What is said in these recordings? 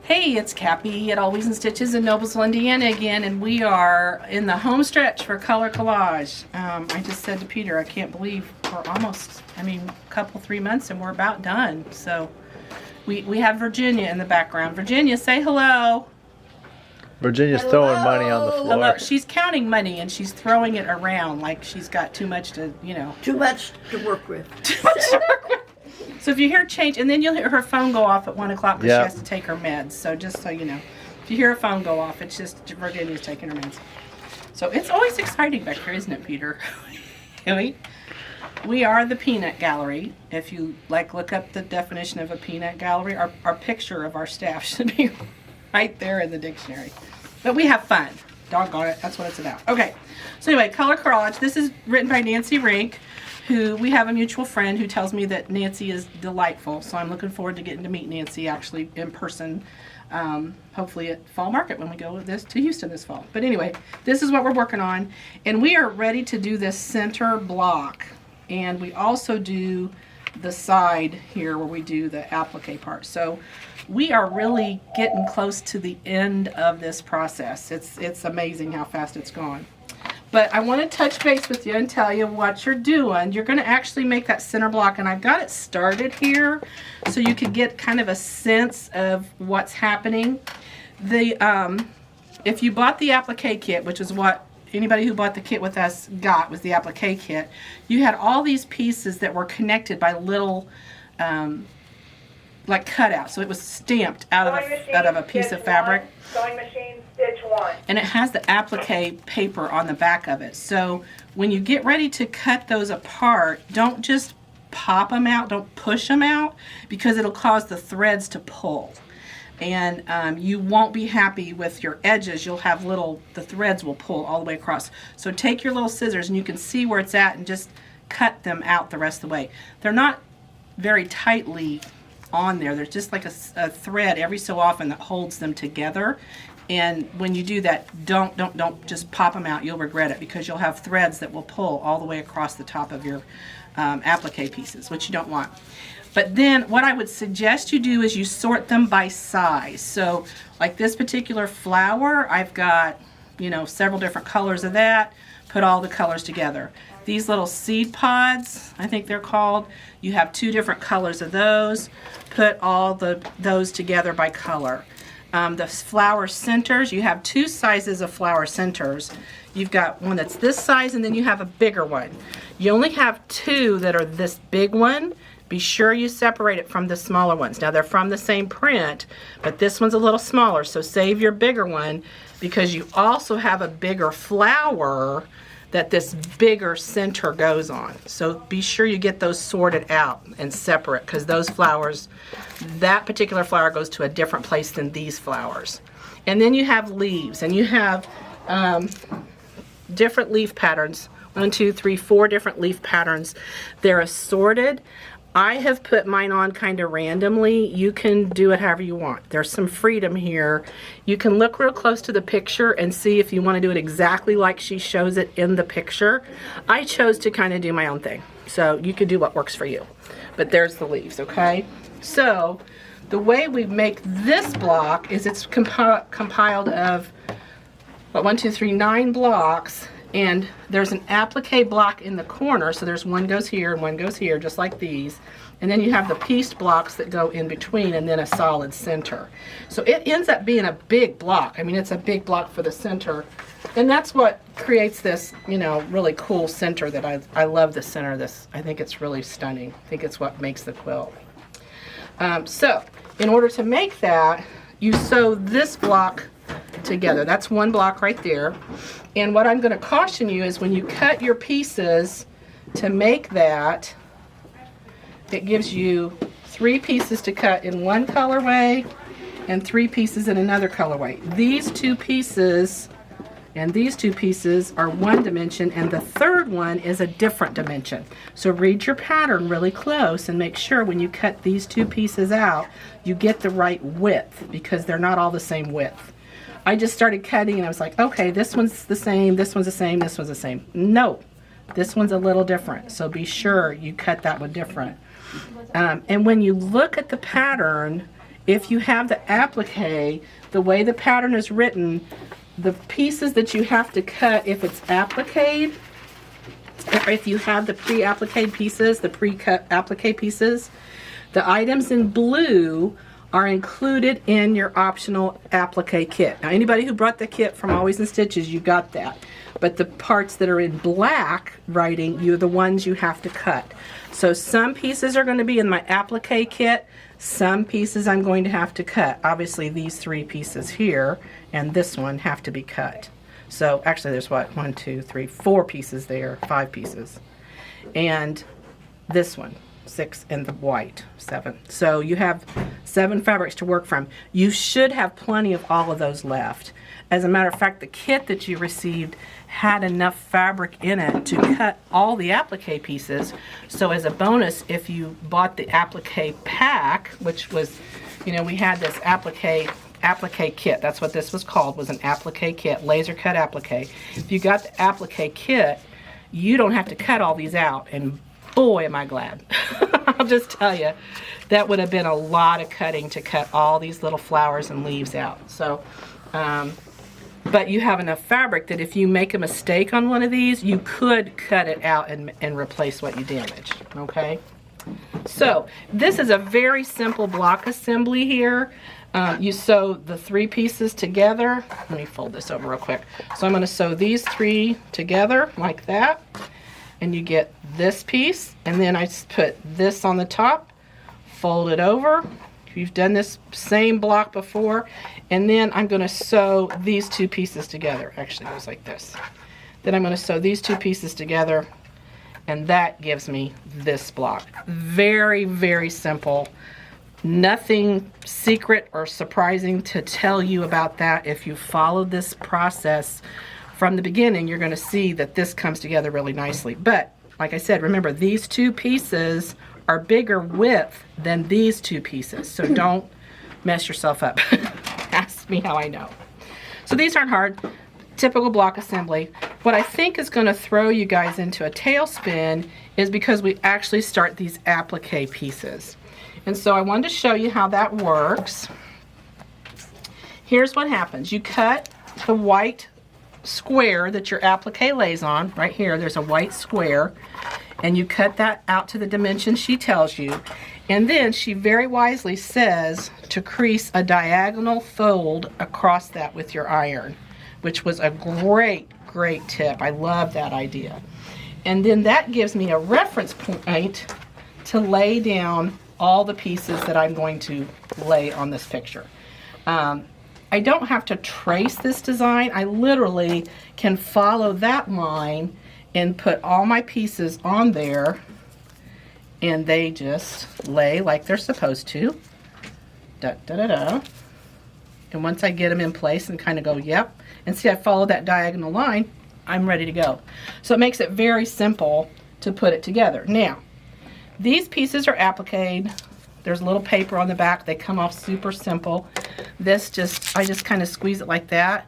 Hey, it's Cappy at Always in Stitches in Noblesville, Indiana again, and we are in the home stretch for Color Collage. I just said to Peter, I can't believe we're almost, a couple, 3 months and we're about done. So we have Virginia in the background. Virginia, say hello. Virginia's throwing money on the floor. Hello. She's counting money and she's throwing it around like she's got too much to, Too much to work with. Too much to work with. So if you hear change, and then you'll hear her phone go off at 1 o'clock because she has to take her meds. So just so you know, if you hear a phone go off, it's just Virginia's taking her meds. So it's always exciting back here, isn't it, Peter? We are the peanut gallery. If you look up the definition of a peanut gallery, our picture of our staff should be right there in the dictionary. But we have fun. Doggone it, that's what it's about. Okay, so anyway, Color Collage. This is written by Nancy Rink, who we have a mutual friend who tells me that Nancy is delightful. So I'm looking forward to getting to meet Nancy actually in person, hopefully at Fall Market when we go to Houston this fall. But anyway, this is what we're working on, and we are ready to do this center block, and we also do the side here where we do the applique part. So we are really getting close to the end of this process. It's amazing how fast it's gone. But I want to touch base with you and tell you what you're doing. You're going to actually make that center block, and I've got it started here so you can get kind of a sense of what's happening. If you bought the applique kit, which is what anybody who bought the kit with us got, was the applique kit, you had all these pieces that were connected by little like cutouts. So it was stamped out of a piece of fabric. Sewing machine, stitch 1. And it has the applique paper on the back of it. So when you get ready to cut those apart, don't just pop them out, don't push them out, because it'll cause the threads to pull. And you won't be happy with your edges. You'll have the threads will pull all the way across. So take your little scissors and you can see where it's at and just cut them out the rest of the way. They're not very tightly on there. There's just like a thread every so often that holds them together. And when you do that, don't just pop them out. You'll regret it because you'll have threads that will pull all the way across the top of your applique pieces, which you don't want. But then what I would suggest you do is you sort them by size. So like this particular flower, I've got, several different colors of that. Put all the colors together. These little seed pods, I think they're called, you have 2 different colors of those. Put all those together by color. The flower centers, you have 2 sizes of flower centers. You've got one that's this size and then you have a bigger one. You only have 2 that are this big one. Be sure you separate it from the smaller ones. Now they're from the same print, but this one's a little smaller, so save your bigger one because you also have a bigger flower that this bigger center goes on. So be sure you get those sorted out and separate because those flowers, that particular flower goes to a different place than these flowers. And then you have leaves, and you have different leaf patterns. 1, 2, 3, 4 different leaf patterns. They're assorted. I have put mine on kind of randomly. You can do it however you want. There's some freedom here. You can look real close to the picture and see if you want to do it exactly like she shows it in the picture. I chose to kind of do my own thing. So you can do what works for you. But there's the leaves, okay? So the way we make this block is it's compiled of, 9 blocks. And there's an applique block in the corner, so there's one goes here and one goes here, just like these. And then you have the pieced blocks that go in between and then a solid center. So it ends up being a big block. It's a big block for the center. And that's what creates this, really cool center that I love the center of this. I think it's really stunning. I think it's what makes the quilt. So in order to make that, you sew this block together. That's one block right there. And what I'm going to caution you is when you cut your pieces to make that, it gives you 3 pieces to cut in one colorway and 3 pieces in another colorway. These 2 pieces and these 2 pieces are one dimension, and the third one is a different dimension. So read your pattern really close and make sure when you cut these 2 pieces out, you get the right width because they're not all the same width. I just started cutting and I was like, okay, this one's the same, this one's the same, this one's the same. No, this one's a little different. So be sure you cut that one different. And when you look at the pattern, if you have the applique, the way the pattern is written, the pieces that you have to cut, if it's appliqued, or if you have the pre-appliqued pieces, the pre-cut applique pieces, the items in blue are included in your optional applique kit. Now, anybody who brought the kit from Always in Stitches, you got that. But the parts that are in black writing, you're the ones you have to cut. So some pieces are going to be in my applique kit. Some pieces I'm going to have to cut. Obviously, these 3 pieces here and this one have to be cut. So actually, there's what? 1, 2, 3, 4 pieces there, 5 pieces. And this one, 6, and the white, 7. So you have 7 fabrics to work from. You should have plenty of all of those left. As a matter of fact, the kit that you received had enough fabric in it to cut all the applique pieces. So as a bonus, if you bought the applique pack, which was, you know, we had this applique kit. That's what this was called, was an applique kit, laser cut applique. If you got the applique kit, you don't have to cut all these out, and boy am I glad. I'll just tell you, that would have been a lot of cutting to cut all these little flowers and leaves out. So but you have enough fabric that if you make a mistake on one of these, you could cut it out and replace what you damaged, okay? So this is a very simple block assembly here. You sew the 3 pieces together. Let me fold this over real quick. So I'm going to sew these 3 together like that, and you get this piece, and then I just put this on the top, fold it over. You've done this same block before, and then I'm going to sew these 2 pieces together. Actually, it goes like this. Then I'm going to sew these 2 pieces together, and that gives me this block. Very, very simple. Nothing secret or surprising to tell you about that. If you follow this process from the beginning, you're going to see that this comes together really nicely. But like I said, remember, these 2 pieces are bigger width than these 2 pieces, so don't mess yourself up. Ask me how I know. So these aren't hard. Typical block assembly. What I think is going to throw you guys into a tailspin is because we actually start these applique pieces. And so I wanted to show you how that works. Here's what happens. You cut the white square that your applique lays on. Right here, there's a white square. And you cut that out to the dimensions she tells you. And then she very wisely says to crease a diagonal fold across that with your iron, which was a great, great tip. I love that idea. And then that gives me a reference point to lay down all the pieces that I'm going to lay on this picture. I don't have to trace this design. I literally can follow that line and put all my pieces on there, and they just lay like they're supposed to. Da, da, da, da. And once I get them in place and kind of go, yep, and see I follow that diagonal line, I'm ready to go. So it makes it very simple to put it together. Now, these pieces are appliqued. There's a little paper on the back. They come off super simple. This I just kind of squeeze it like that,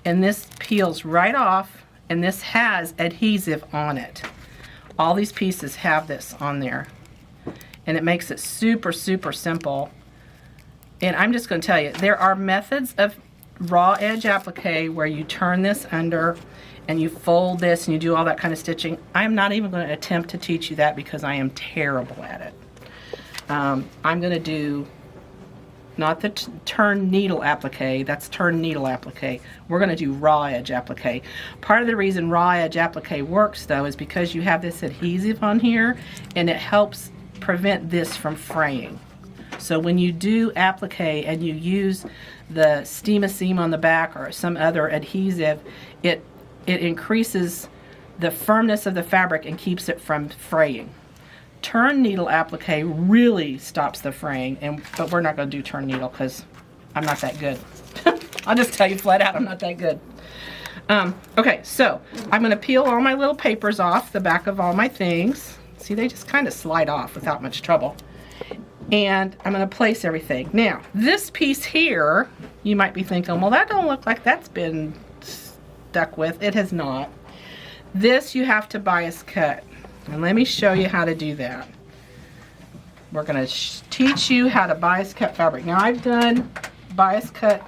and this peels right off. And this has adhesive on it. All these pieces have this on there. And it makes it super, super simple. And I'm just going to tell you, there are methods of raw edge applique where you turn this under and you fold this and you do all that kind of stitching. I'm not even going to attempt to teach you that because I am terrible at it. I'm going to do not the turn needle applique, that's turn needle applique. We're going to do raw edge applique. Part of the reason raw edge applique works though is because you have this adhesive on here and it helps prevent this from fraying. So when you do applique and you use the Steam-A-Seam on the back or some other adhesive, it increases the firmness of the fabric and keeps it from fraying. Turn needle applique really stops the fraying, but we're not going to do turn needle because I'm not that good. I'll just tell you flat out, I'm not that good. Okay, so I'm going to peel all my little papers off the back of all my things. See, they just kind of slide off without much trouble. And I'm going to place everything. Now, this piece here, you might be thinking, well, that don't look like that's been stuck with. It has not. This you have to bias cut. And let me show you how to do that. we're going to teach you how to bias cut fabric. Now I've done bias cut.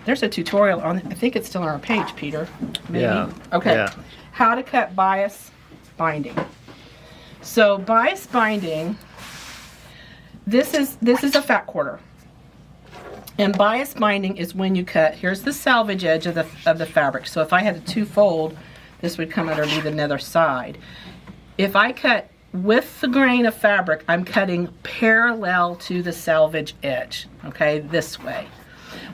There's a tutorial on, I think it's still on our page, Peter. Maybe? Yeah. Okay. Yeah. How to cut bias binding. So bias binding, this is a fat quarter. And bias binding is when you cut, here's the salvage edge of the fabric. So if I had a two-fold, this would come underneath the other side. If I cut with the grain of fabric, I'm cutting parallel to the salvage edge, okay, this way.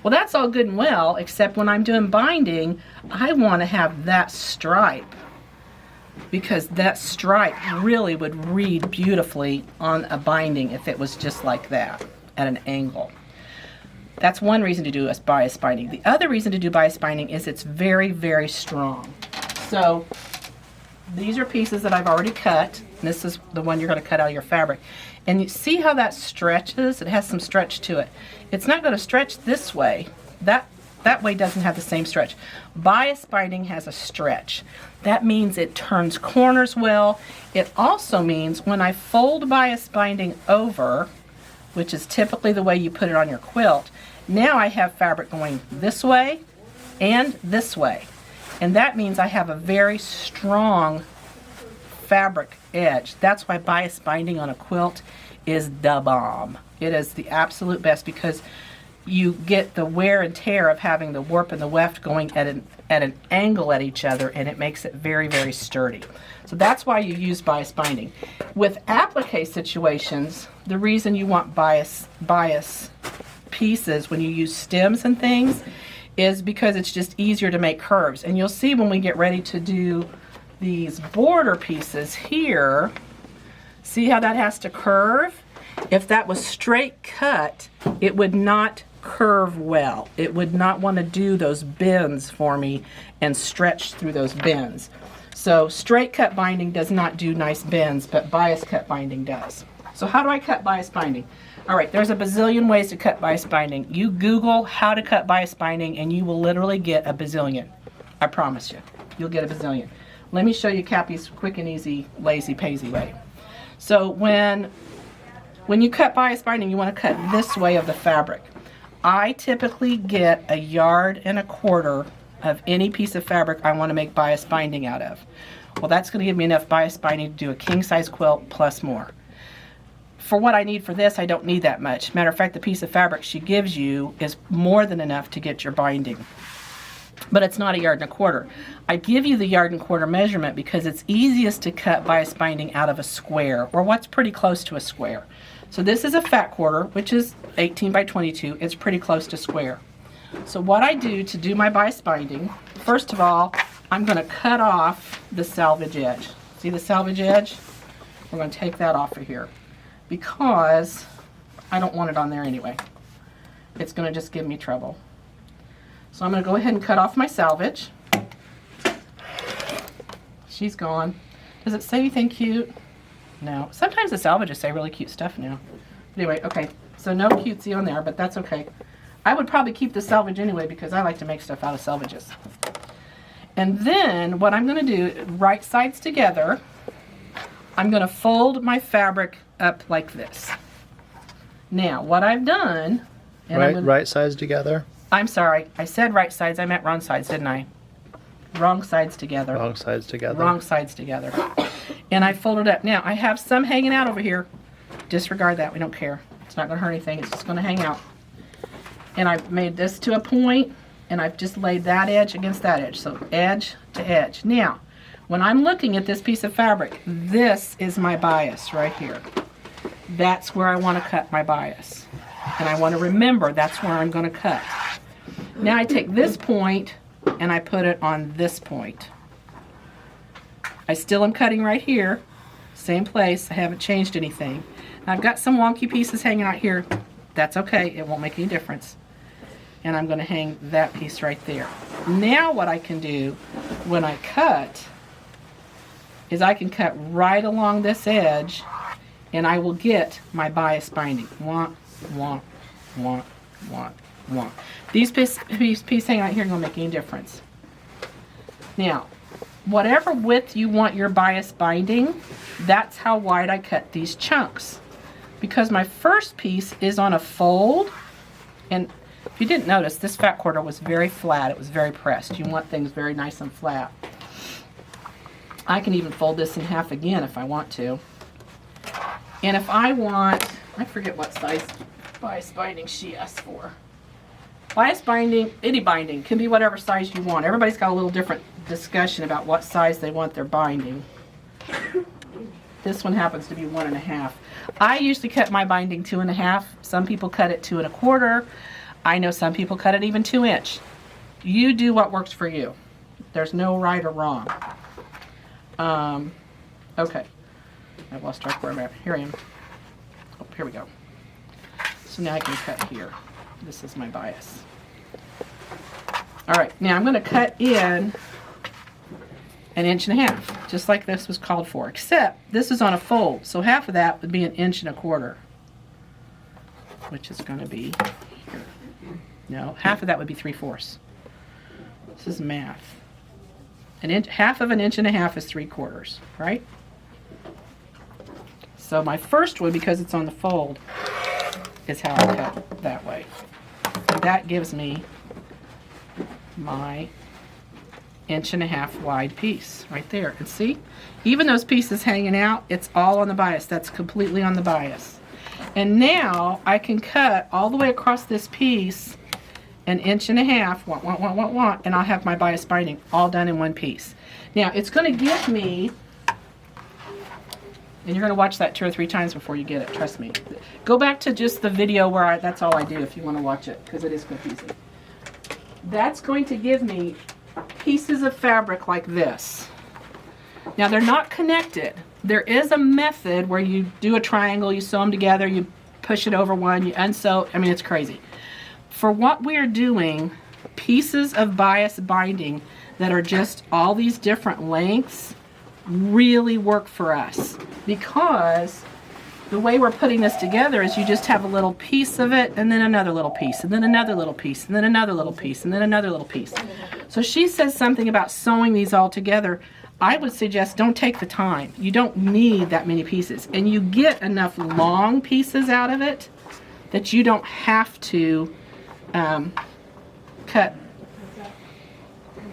Well, that's all good and well, except when I'm doing binding, I want to have that stripe, because that stripe really would read beautifully on a binding if it was just like that at an angle. That's one reason to do a bias binding. The other reason to do bias binding is it's very, very strong. So these are pieces that I've already cut. This is the one you're going to cut out of your fabric. And you see how that stretches? It has some stretch to it. It's not going to stretch this way. That way doesn't have the same stretch. Bias binding has a stretch. That means it turns corners well. It also means when I fold bias binding over, which is typically the way you put it on your quilt, now I have fabric going this way and this way. And that means I have a very strong fabric edge. That's why bias binding on a quilt is the bomb. It is the absolute best because you get the wear and tear of having the warp and the weft going at an angle at each other, and it makes it very, very sturdy. So that's why you use bias binding. With applique situations, the reason you want bias pieces when you use stems and things is because it's just easier to make curves. And you'll see when we get ready to do these border pieces here, see how that has to curve? If that was straight cut, it would not curve well. It would not want to do those bends for me and stretch through those bends. So straight cut binding does not do nice bends, but bias cut binding does. So how do I cut bias binding? All right, there's a bazillion ways to cut bias binding. You Google how to cut bias binding and you will literally get a bazillion. I promise you, you'll get a bazillion. Let me show you Cappy's quick and easy, lazy paisy way. So when you cut bias binding, you want to cut this way of the fabric. I typically get 1.25 yards of any piece of fabric I want to make bias binding out of. Well, that's going to give me enough bias binding to do a king size quilt plus more. For what I need for this, I don't need that much. Matter of fact, the piece of fabric she gives you is more than enough to get your binding. But it's not 1.25 yards. I give you the 1.25 yards measurement because it's easiest to cut bias binding out of a square, or what's pretty close to a square. So this is a fat quarter, which is 18 by 22. It's pretty close to square. So what I do to do my bias binding, first of all, I'm going to cut off the salvage edge. See the salvage edge? We're going to take that off of here because I don't want it on there anyway. It's going to just give me trouble. So I'm going to go ahead and cut off my salvage. She's gone. Does it say anything cute? No. Sometimes the salvages say really cute stuff now. Anyway, okay. So no cutesy on there, but that's okay. I would probably keep the salvage anyway because I like to make stuff out of salvages. And then what I'm going to do, right sides together, I'm going to fold my fabric up like this. Now, what I've done... Right sides together? I'm sorry. I said right sides. I meant wrong sides, didn't I? Wrong sides together. Wrong sides together. Wrong sides together. And I folded up. Now, I have some hanging out over here. Disregard that. We don't care. It's not going to hurt anything. It's just going to hang out. And I've made this to a point, and I've just laid that edge against that edge. So edge to edge. Now, when I'm looking at this piece of fabric, this is my bias right here. That's where I want to cut my bias. And I want to remember that's where I'm going to cut. Now I take this point and I put it on this point. I still am cutting right here, same place. I haven't changed anything. I've got some wonky pieces hanging out here. That's okay, it won't make any difference. And I'm going to hang that piece right there. Now what I can do when I cut is I can cut right along this edge and I will get my bias binding. Want. These pieces hanging out here are going to make any difference. Now, whatever width you want your bias binding, that's how wide I cut these chunks. because my first piece is on a fold, and if you didn't notice, this fat quarter was very flat. It was very pressed. You want things very nice and flat. I can even fold this in half again if I want to. And if I want, I forget what size bias binding she asked for. Bias binding, itty binding, can be whatever size you want. Everybody's got a little different discussion about what size they want their binding. This one happens to be 1.5. I usually cut my binding 2.5. Some people cut it 2 1/4. I know some people cut it even 2 inch. You do what works for you. There's no right or wrong. Okay. I've lost track where I'm at. Here I am. Oh, here we go. So now I can cut here. This is my bias. All right, now I'm going to cut in 1.5 inches, just like this was called for, except this is on a fold, so half of that would be 1 1/4 inches, which is going to be here. No, half of that would be 3/4. This is math. Half of 1.5 inches is 3/4, right? So my first one, because it's on the fold, is how I cut that way. And that gives me my 1.5 inch wide piece right there. And see, even those pieces hanging out, it's all on the bias. That's completely on the bias. And now I can cut all the way across this piece 1.5 inches, and I'll have my bias binding all done in one piece. Now it's going to give me, and you're going to watch that 2 or 3 times before you get it, trust me. Go back to just the video where that's all I do if you want to watch it, because it is confusing. That's going to give me pieces of fabric like this. Now they're not connected. There is a method where you do a triangle, you sew them together, you push it over one, you unsew. I mean, it's crazy. For what we're doing, pieces of bias binding that are just all these different lengths really work for us, because the way we're putting this together is you just have a little piece of it, and then another little piece, and then another little piece, and then another little piece, and then another little piece. So she says something about sewing these all together. I would suggest don't take the time. You don't need that many pieces, and you get enough long pieces out of it that you don't have to cut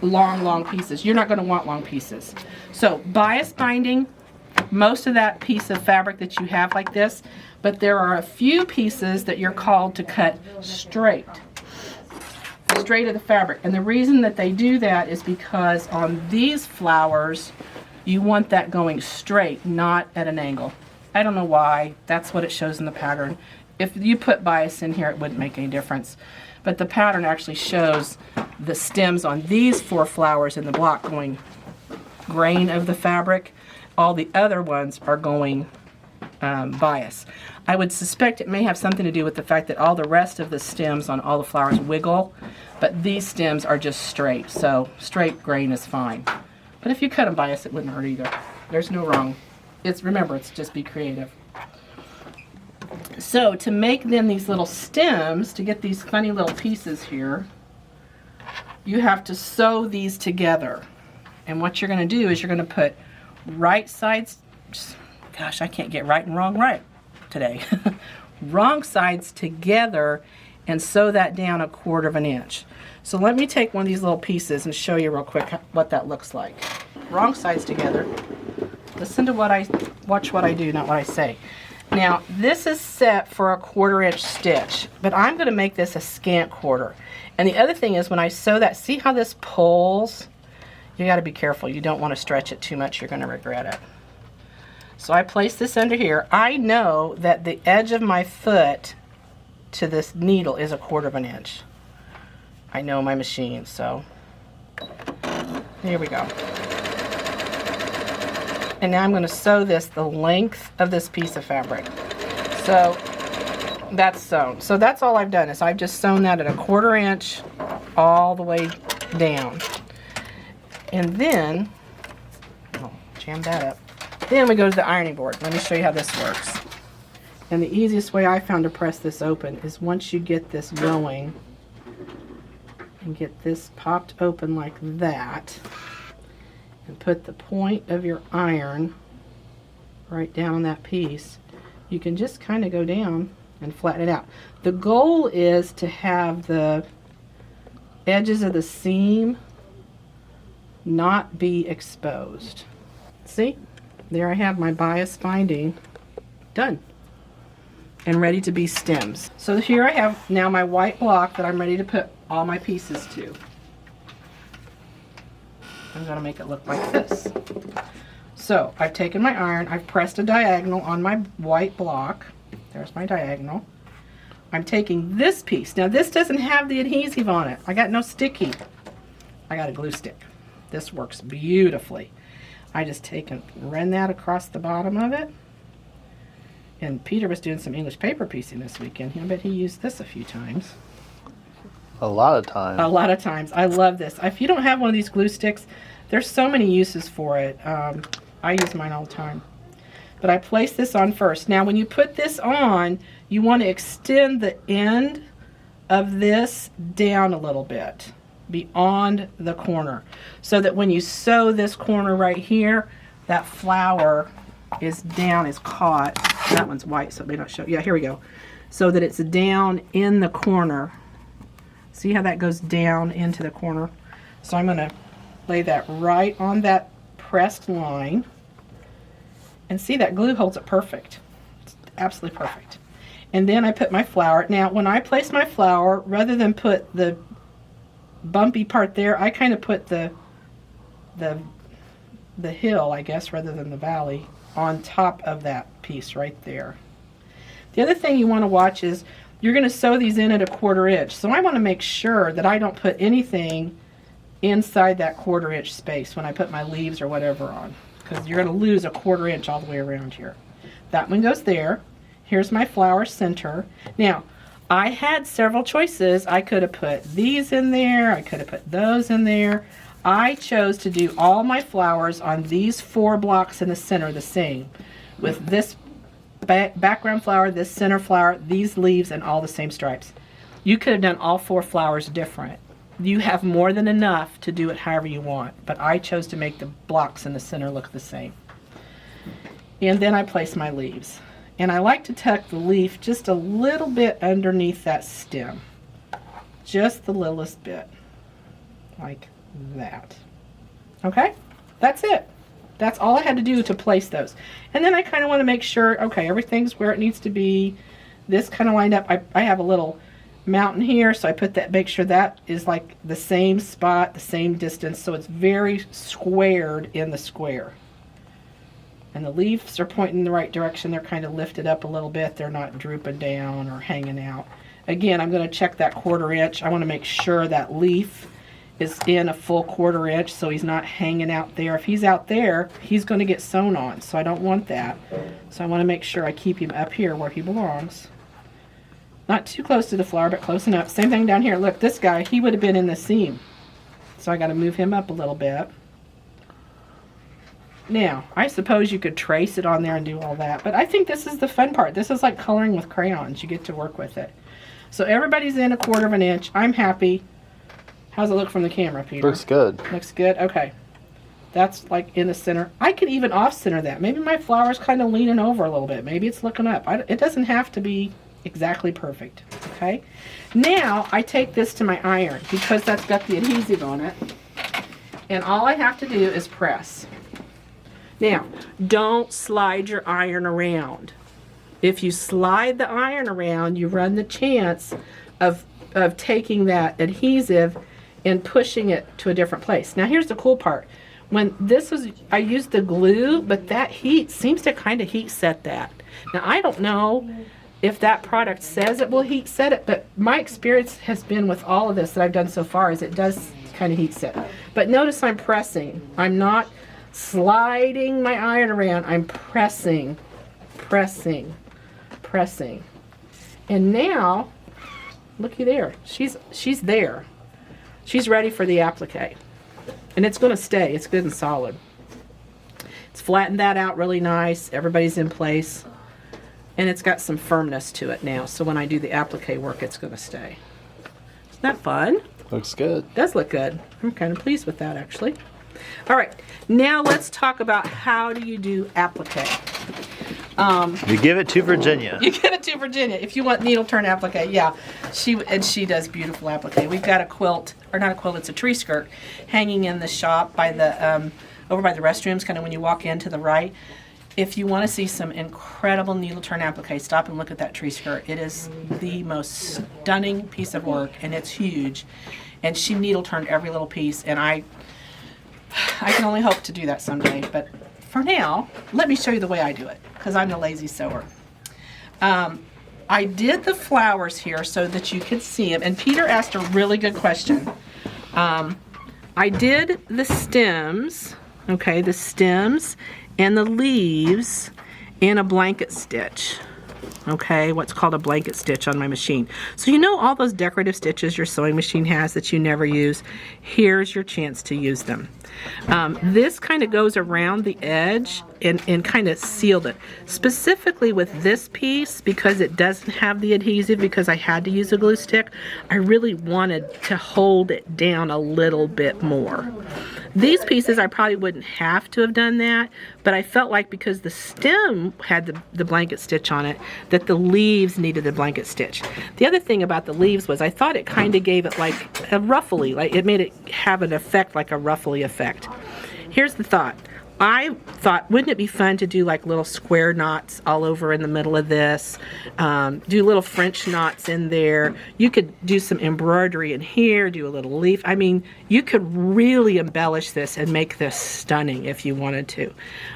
long pieces. You're not going to want long pieces. So bias binding, most of that piece of fabric that you have like this, but there are a few pieces that you're called to cut straight of the fabric. And the reason that they do that is because on these flowers you want that going straight, not at an angle. I don't know why. That's what it shows in the pattern. If you put bias in here, it wouldn't make any difference. But the pattern actually shows the stems on these 4 flowers in the block going grain of the fabric. All the other ones are going bias. I would suspect it may have something to do with the fact that all the rest of the stems on all the flowers wiggle, but these stems are just straight, so straight grain is fine. But if you cut them bias, it wouldn't hurt either. There's no wrong. Remember, it's just be creative. So to make then these little stems, to get these funny little pieces here, you have to sew these together. And what you're going to do is you're going to put right sides, gosh, I can't get right and wrong right today. Wrong sides together and sew that down 1/4 inch. So let me take one of these little pieces and show you real quick what that looks like. Wrong sides together. Listen to watch what I do, not what I say. Now this is set for a 1/4 inch stitch, but I'm going to make this a scant quarter. And the other thing is when I sew that, see how this pulls? You got to be careful. You don't want to stretch it too much. You're going to regret it. So I place this under here. I know that the edge of my foot to this needle is 1/4 inch. I know my machine, so here we go. And now I'm going to sew this the length of this piece of fabric. So that's sewn. So that's all I've done is I've just sewn that at 1/4 inch all the way down. And then, oh, jam that up. Then we go to the ironing board. Let me show you how this works. And the easiest way I found to press this open is once you get this going and get this popped open like that, and put the point of your iron right down on that piece, you can just kind of go down and flatten it out. The goal is to have the edges of the seam not be exposed. See? There I have my bias binding done and ready to be stems. So here I have now my white block that I'm ready to put all my pieces to. I'm going to make it look like this. So I've taken my iron, I've pressed a diagonal on my white block. There's my diagonal. I'm taking this piece. Now this doesn't have the adhesive on it. I got no sticky. I got a glue stick. This works beautifully. I just take and run that across the bottom of it. And Peter was doing some English paper piecing this weekend. I bet he used this a few times. A lot of times. A lot of times. I love this. If you don't have one of these glue sticks, there's so many uses for it. I use mine all the time. But I place this on first. Now when you put this on, you want to extend the end of this down a little bit beyond the corner, so that when you sew this corner right here, that flower is down, is caught. That one's white, so it may not show. Yeah, here we go. So that it's down in the corner. See how that goes down into the corner? So I'm going to lay that right on that pressed line. And see, that glue holds it perfect. It's absolutely perfect. And then I put my flower. Now, when I place my flower, rather than put the bumpy part there, I kind of put the hill, I guess, rather than the valley, on top of that piece right there. The other thing you want to watch is you're going to sew these in at a 1/4 inch. So I want to make sure that I don't put anything inside that 1/4 inch space when I put my leaves or whatever on, because you're going to lose a 1/4 inch all the way around here. That one goes there. Here's my flower center. Now, I had several choices. I could have put these in there. I could have put those in there. I chose to do all my flowers on these 4 blocks in the center the same, with this background flower, this center flower, these leaves, and all the same stripes. You could have done all 4 flowers different. You have more than enough to do it however you want, but I chose to make the blocks in the center look the same. And then I place my leaves. And I like to tuck the leaf just a little bit underneath that stem. Just the littlest bit. Like that. Okay? That's it. That's all I had to do to place those. And then I kind of want to make sure, okay, everything's where it needs to be. This kind of lined up. I have a little mountain here, so I put that, make sure that is like the same spot, the same distance, so it's very squared in the square. And the leaves are pointing in the right direction. They're kind of lifted up a little bit. They're not drooping down or hanging out. Again, I'm going to check that 1/4 inch. I want to make sure that leaf is in a full 1/4 inch, so he's not hanging out there. If he's out there, he's going to get sewn on, so I don't want that. So I want to make sure I keep him up here where he belongs. Not too close to the flower, but close enough. Same thing down here. Look, this guy, he would have been in the seam. So I got to move him up a little bit. Now, I suppose you could trace it on there and do all that, but I think this is the fun part. This is like coloring with crayons. You get to work with it. So everybody's in a 1/4 inch. I'm happy. How's it look from the camera, Peter? Looks good. Looks good? Okay. That's like in the center. I could even off-center that. Maybe my flower's kind of leaning over a little bit. Maybe it's looking up. It doesn't have to be exactly perfect. Okay? Now, I take this to my iron because that's got the adhesive on it. And all I have to do is press. Now, don't slide your iron around. If you slide the iron around, you run the chance of taking that adhesive and pushing it to a different place. Now, here's the cool part. When this was, I used the glue, but that heat seems to kind of heat set that. Now, I don't know if that product says it will heat set it, but my experience has been with all of this that I've done so far is it does kind of heat set. But notice I'm pressing. I'm not sliding my iron around. I'm pressing, pressing, pressing. And now, looky there. She's there. She's ready for the applique. And it's going to stay. It's good and solid. It's flattened that out really nice. Everybody's in place. And it's got some firmness to it now. So when I do the applique work, it's going to stay. Isn't that fun? Looks good. It does look good. I'm kind of pleased with that, actually. All right. Now let's talk about how do you do applique. You give it to Virginia. You give it to Virginia if you want needle turn applique. Yeah, she does beautiful applique. We've got a quilt, or not a quilt, it's a tree skirt, hanging in the shop by the over by the restrooms, kind of when you walk in to the right. If you want to see some incredible needle turn applique, stop and look at that tree skirt. It is the most stunning piece of work, and it's huge. And she needle turned every little piece, and I can only hope to do that someday. But for now, let me show you the way I do it, because I'm the lazy sewer. I did the flowers here so that you could see them, and Peter asked a really good question. I did the stems, okay, the stems and the leaves in a blanket stitch. Okay, what's called a blanket stitch on my machine. So you know all those decorative stitches your sewing machine has that you never use? Here's your chance to use them. This kind of goes around the edge and kind of sealed it. Specifically with this piece, because it doesn't have the adhesive, because I had to use a glue stick, I really wanted to hold it down a little bit more. These pieces I probably wouldn't have to have done that, but I felt like because the stem had the blanket stitch on it, that the leaves needed a blanket stitch. The other thing about the leaves was I thought it kind of gave it like a ruffly, like it made it have an effect like a ruffly effect. Here's the thought. I thought, wouldn't it be fun to do like little square knots all over in the middle of this? Do little French knots in there. You could do some embroidery in here, do a little leaf. I mean, you could really embellish this and make this stunning if you wanted to.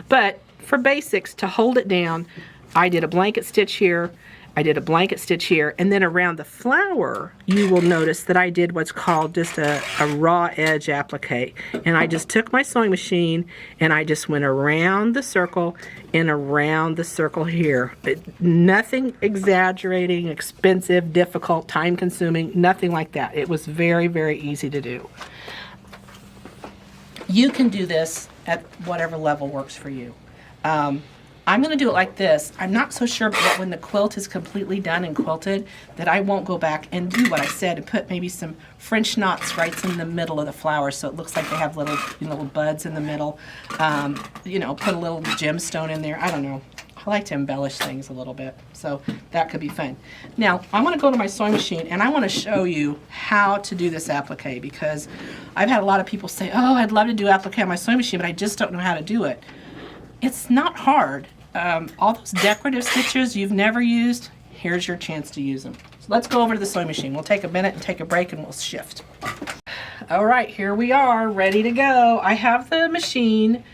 But for basics, to hold it down, I did a blanket stitch here. I did a blanket stitch here, and then around the flower, you will notice that I did what's called just a raw edge applique. And I just took my sewing machine and I just went around the circle and around the circle here. Nothing exaggerating, expensive, difficult, time consuming, nothing like that. It was very, very easy to do. You can do this at whatever level works for you. I'm going to do it like this. I'm not so sure that when the quilt is completely done and quilted that I won't go back and do what I said and put maybe some French knots right in the middle of the flowers so it looks like they have little buds in the middle. You know, put a little gemstone in there. I don't know. I like to embellish things a little bit, so that could be fun. Now, I want to go to my sewing machine and I want to show you how to do this applique, because I've had a lot of people say, oh, I'd love to do applique on my sewing machine, but I just don't know how to do it. It's not hard. All those decorative stitches you've never used, here's your chance to use them. So let's go over to the sewing machine. We'll take a minute and take a break and we'll shift. All right, here we are, ready to go. I have the machine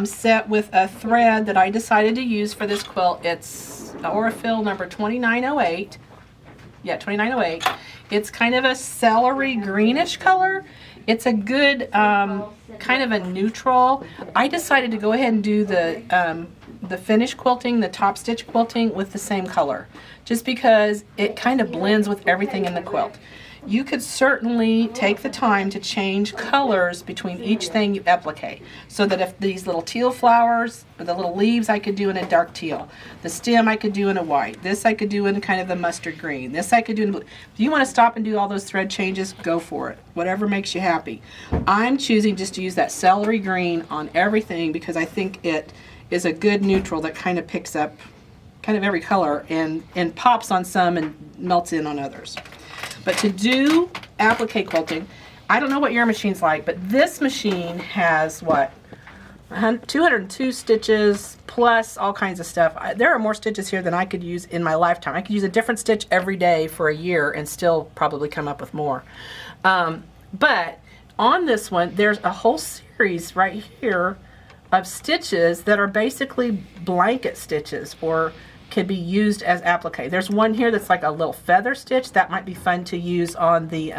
set with a thread that I decided to use for this quilt. It's the Aurifil number 2908. Yeah, 2908. It's kind of a celery greenish color. It's a good kind of a neutral. I decided to go ahead and do the finish quilting, the top stitch quilting with the same color, just because it kind of blends with everything in the quilt. You could certainly take the time to change colors between each thing you applique, so that if these little teal flowers, or the little leaves, I could do in a dark teal. The stem I could do in a white. This I could do in kind of the mustard green. This I could do in blue. If you want to stop and do all those thread changes, go for it. Whatever makes you happy. I'm choosing just to use that celery green on everything because I think it is a good neutral that kind of picks up kind of every color and pops on some and melts in on others. But to do applique quilting, I don't know what your machine's like, but this machine has what? 202 stitches plus all kinds of stuff. There are more stitches here than I could use in my lifetime. I could use a different stitch every day for a year and still probably come up with more. But on this one, there's a whole series right here of stitches that are basically blanket stitches or could be used as applique. There's one here that's like a little feather stitch that might be fun to use on the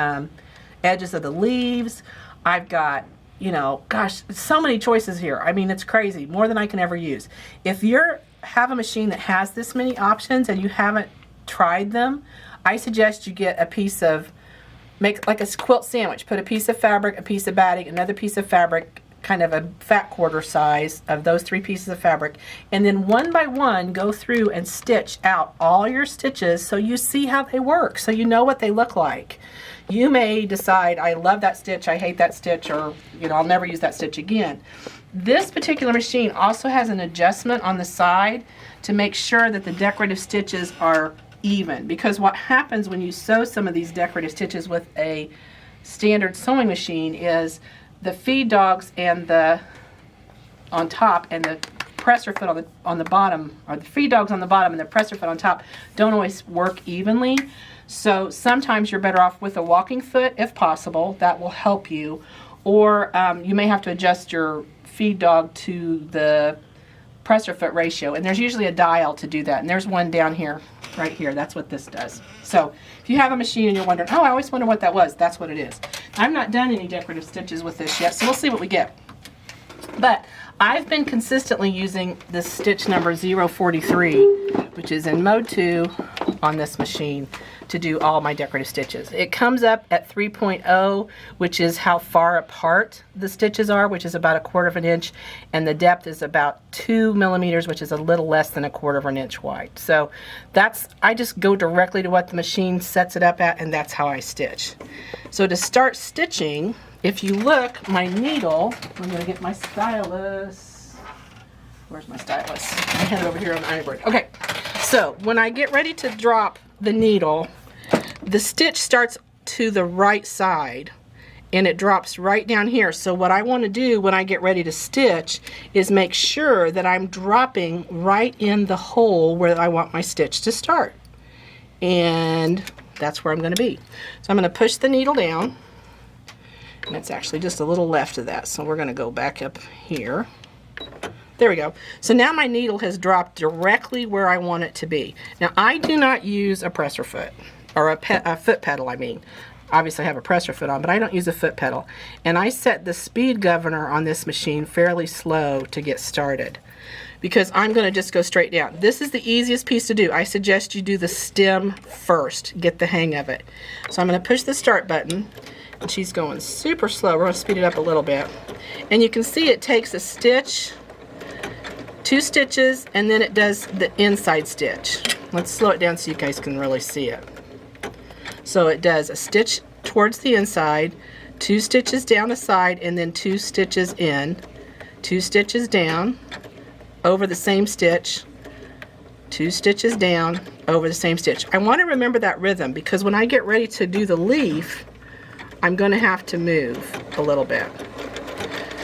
edges of the leaves. I've got, you know, gosh, so many choices here. I mean, it's crazy, more than I can ever use. If you have a machine that has this many options and you haven't tried them, I suggest you get a piece of, make like a quilt sandwich. Put a piece of fabric, a piece of batting, another piece of fabric, kind of a fat quarter size of those 3 pieces of fabric, and then one by one go through and stitch out all your stitches so you see how they work, so you know what they look like. You may decide, I love that stitch, I hate that stitch, or I'll never use that stitch again. This particular machine also has an adjustment on the side to make sure that the decorative stitches are even, because what happens when you sew some of these decorative stitches with a standard sewing machine is the feed dogs and the on top and the presser foot on the bottom, or the feed dogs on the bottom and the presser foot on top, don't always work evenly. So sometimes you're better off with a walking foot if possible. That will help you. Or you may have to adjust your feed dog to the presser foot ratio, and there's usually a dial to do that, and there's one down here, right here. That's what this does. So if you have a machine and you're wondering, oh, I always wonder what that was, that's what it is. I've not done any decorative stitches with this yet, so we'll see what we get. But I've been consistently using this stitch number 043, which is in mode 2 on this machine, to do all my decorative stitches. It comes up at 3.0, which is how far apart the stitches are, which is about 1/4 inch, and the depth is about 2 millimeters, which is a little less than 1/4 inch wide. So I just go directly to what the machine sets it up at, and that's how I stitch. So to start stitching, if you look, my needle, I'm going to get my stylus. Where's my stylus? I had it over here on the iron board. Okay, so when I get ready to drop the needle, the stitch starts to the right side and it drops right down here. So what I want to do when I get ready to stitch is make sure that I'm dropping right in the hole where I want my stitch to start. And that's where I'm going to be. So I'm going to push the needle down, and it's actually just a little left of that. So we're going to go back up here. There we go. So now my needle has dropped directly where I want it to be. Now I do not use a presser foot, or a foot pedal, I mean. Obviously I have a presser foot on, but I don't use a foot pedal. And I set the speed governor on this machine fairly slow to get started, because I'm going to just go straight down. This is the easiest piece to do. I suggest you do the stem first, get the hang of it. So I'm going to push the start button, and she's going super slow. We're going to speed it up a little bit. And you can see it takes a stitch, 2 stitches, and then it does the inside stitch. Let's slow it down so you guys can really see it. So it does a stitch towards the inside, 2 stitches down the side, and then 2 stitches in, 2 stitches down, over the same stitch, 2 stitches down, over the same stitch. I want to remember that rhythm, because when I get ready to do the leaf, I'm going to have to move a little bit.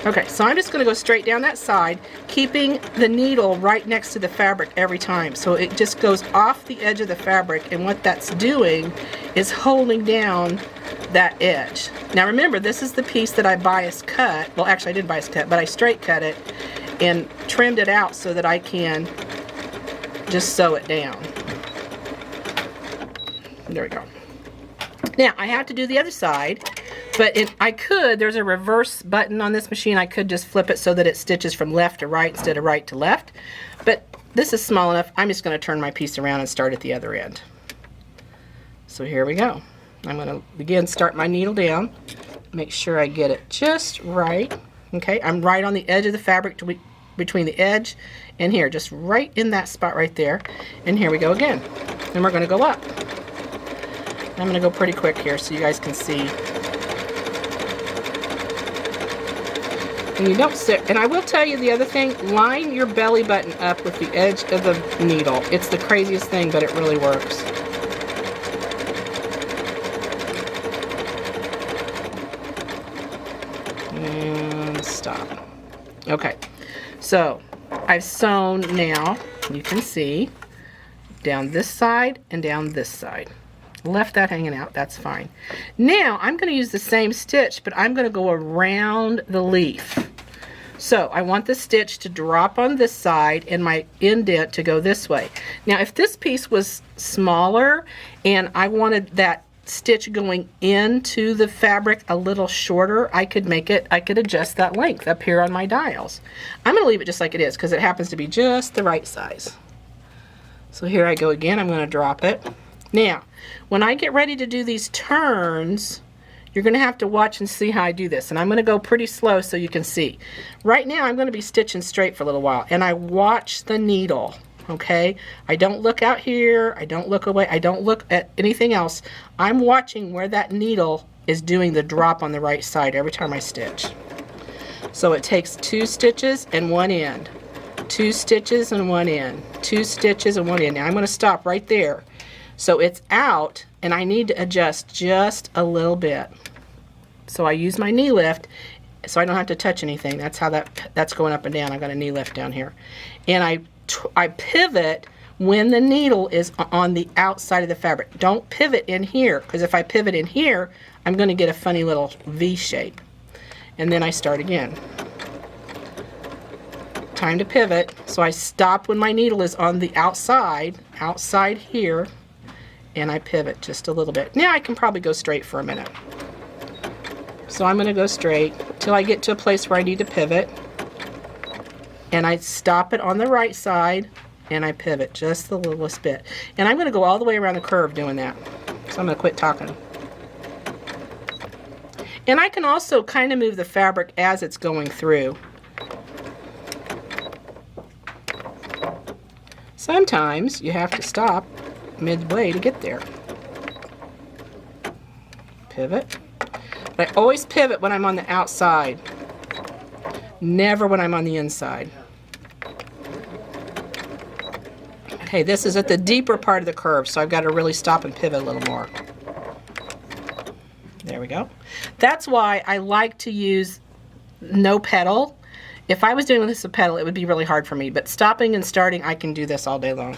Okay, so I'm just going to go straight down that side, keeping the needle right next to the fabric every time. So it just goes off the edge of the fabric, and what that's doing is holding down that edge. Now remember, this is the piece that I bias cut. Well, actually I didn't bias cut, but I straight cut it and trimmed it out so that I can just sew it down. There we go. Now I have to do the other side. But there's a reverse button on this machine. I could just flip it so that it stitches from left to right instead of right to left. But this is small enough, I'm just going to turn my piece around and start at the other end. So here we go. I'm going to again start my needle down, make sure I get it just right. Okay, I'm right on the edge of the fabric between the edge and here, just right in that spot right there. And here we go again. And we're going to go up. I'm going to go pretty quick here so you guys can see. And you don't sit, and I will tell you the other thing, line your belly button up with the edge of the needle. It's the craziest thing, but it really works. And stop. Okay, so I've sewn now, you can see, down this side and down this side. Left that hanging out, that's fine. Now I'm going to use the same stitch, but I'm going to go around the leaf. So I want the stitch to drop on this side and my indent to go this way. Now if this piece was smaller and I wanted that stitch going into the fabric a little shorter, I could adjust that length up here on my dials. I'm going to leave it just like it is because it happens to be just the right size. So here I go again, I'm going to drop it. Now, when I get ready to do these turns, You're going to have to watch and see how I do this. And I'm going to go pretty slow so you can see. Right now I'm going to be stitching straight for a little while. And I watch the needle, okay? I don't look out here. I don't look away. I don't look at anything else. I'm watching where that needle is doing the drop on the right side every time I stitch. So it takes 2 stitches and 1 end. 2 stitches and 1 end. 2 stitches and 1 end. Now I'm going to stop right there. So it's out, and I need to adjust just a little bit. So I use my knee lift so I don't have to touch anything. That's how that's going up and down. I got a knee lift down here. And I pivot when the needle is on the outside of the fabric. Don't pivot in here, because if I pivot in here, I'm going to get a funny little V shape. And then I start again. Time to pivot. So I stop when my needle is on the outside here, and I pivot just a little bit. Now I can probably go straight for a minute. So I'm going to go straight till I get to a place where I need to pivot. And I stop it on the right side, and I pivot just the littlest bit. And I'm going to go all the way around the curve doing that. So I'm going to quit talking. And I can also kind of move the fabric as it's going through. Sometimes you have to stop midway to get there. Pivot. But I always pivot when I'm on the outside, never when I'm on the inside. Okay, this is at the deeper part of the curve, so I've got to really stop and pivot a little more. There we go. That's why I like to use no pedal. If I was doing this with a pedal, it would be really hard for me, but stopping and starting, I can do this all day long.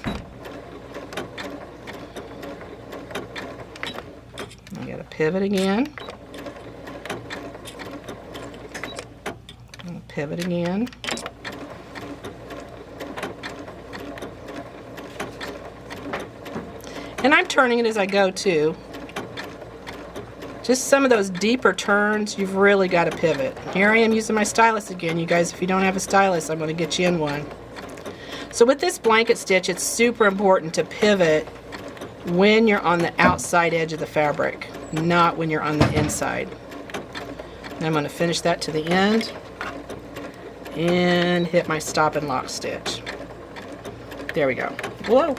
I gotta pivot again. Pivot again. And I'm turning it as I go too. Just some of those deeper turns, you've really got to pivot. Here I am using my stylus again. You guys, if you don't have a stylus, I'm going to get you in one. So with this blanket stitch, it's super important to pivot when you're on the outside edge of the fabric, not when you're on the inside. And I'm going to finish that to the end and hit my stop and lock stitch. There we go. Whoa!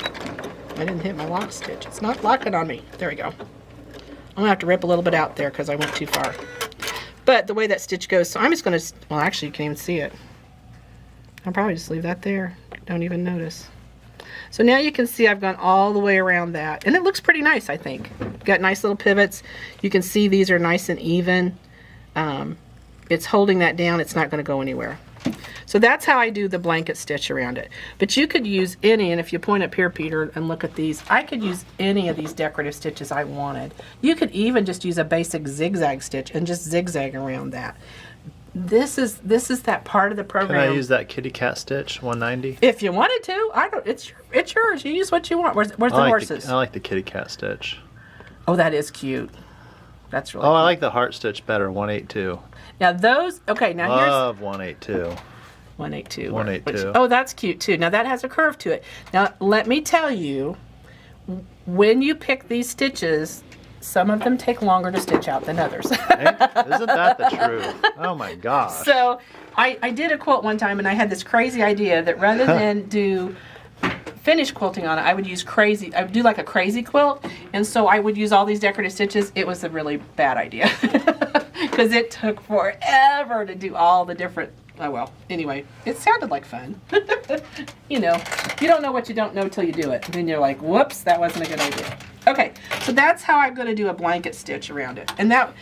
I didn't hit my lock stitch. It's not locking on me. There we go. I'm going to have to rip a little bit out there because I went too far. But the way that stitch goes, so I'm just going to, well actually you can't even see it. I'll probably just leave that there. Don't even notice. So now you can see I've gone all the way around that. And it looks pretty nice, I think. Got nice little pivots. You can see these are nice and even. It's holding that down. It's not going to go anywhere. So that's how I do the blanket stitch around it. But you could use any, and if you point up here, Peter, and look at these, I could use any of these decorative stitches I wanted. You could even just use a basic zigzag stitch and just zigzag around that. This is that part of the program. Can I use that kitty cat stitch, 190? If you wanted to. I don't. It's yours. You use what you want. Where's the horses? I like the kitty cat stitch. Oh, that is cute. That's really. Oh, cute. I like the heart stitch better, 182. Now those. Okay, now here's. Love 182. 182. 182. Oh, that's cute too. Now that has a curve to it. Now let me tell you, when you pick these stitches, some of them take longer to stitch out than others. Isn't that the truth? Oh my gosh. So I did a quilt one time and I had this crazy idea that rather than do finish quilting on it, I would do like a crazy quilt, and so I would use all these decorative stitches. It was a really bad idea because it took forever to do all the different. Oh well, anyway, it sounded like fun. You know, you don't know what you don't know till you do it. And then you're like, whoops, that wasn't a good idea. Okay, so that's how I'm going to do a blanket stitch around it. And that,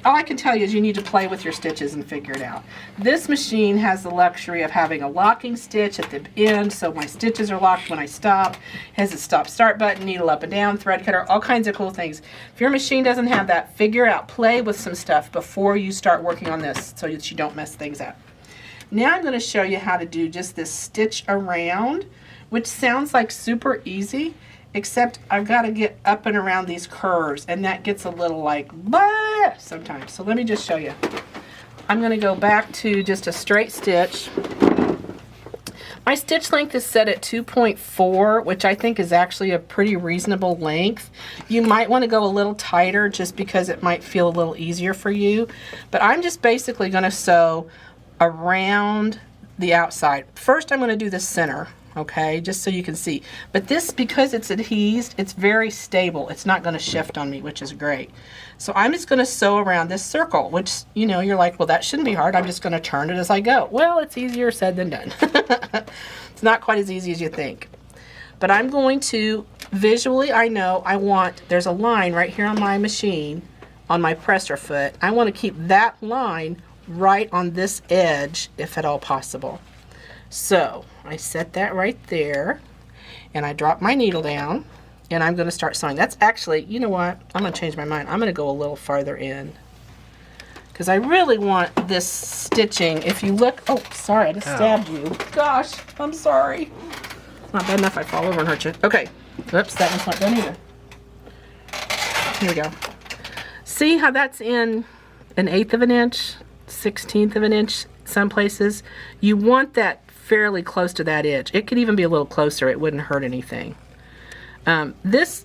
all I can tell you is you need to play with your stitches and figure it out. This machine has the luxury of having a locking stitch at the end, so my stitches are locked when I stop. It has a stop-start button, needle up and down, thread cutter, all kinds of cool things. If your machine doesn't have that, figure out, play with some stuff before you start working on this so that you don't mess things up. Now I'm going to show you how to do just this stitch around, which sounds like super easy, except I've got to get up and around these curves, and that gets a little like, bah, sometimes. So let me just show you. I'm going to go back to just a straight stitch. My stitch length is set at 2.4, which I think is actually a pretty reasonable length. You might want to go a little tighter just because it might feel a little easier for you. But I'm just basically going to sew around the outside. First I'm going to do the center, okay, just so you can see. But this, because it's adhesed, it's very stable. It's not going to shift on me, which is great. So I'm just going to sew around this circle, which, you know, you're like, well, that shouldn't be hard. I'm just going to turn it as I go. Well, it's easier said than done. It's not quite as easy as you think. But I'm going to, visually, I know I want, there's a line right here on my machine, on my presser foot. I want to keep that line right on this edge, if at all possible. So I set that right there, and I drop my needle down, and I'm going to start sewing. That's actually, you know what, I'm going to change my mind. I'm going to go a little farther in because I really want this stitching. If you look, oh, sorry, I just stabbed you. Gosh, I'm sorry. Not bad enough I fall over and hurt you. Okay, oops, that one's not done either. Here we go. See how that's in 1/8 of an inch, 1/16 of an inch some places? You want that fairly close to that edge. It could even be a little closer. It wouldn't hurt anything. This,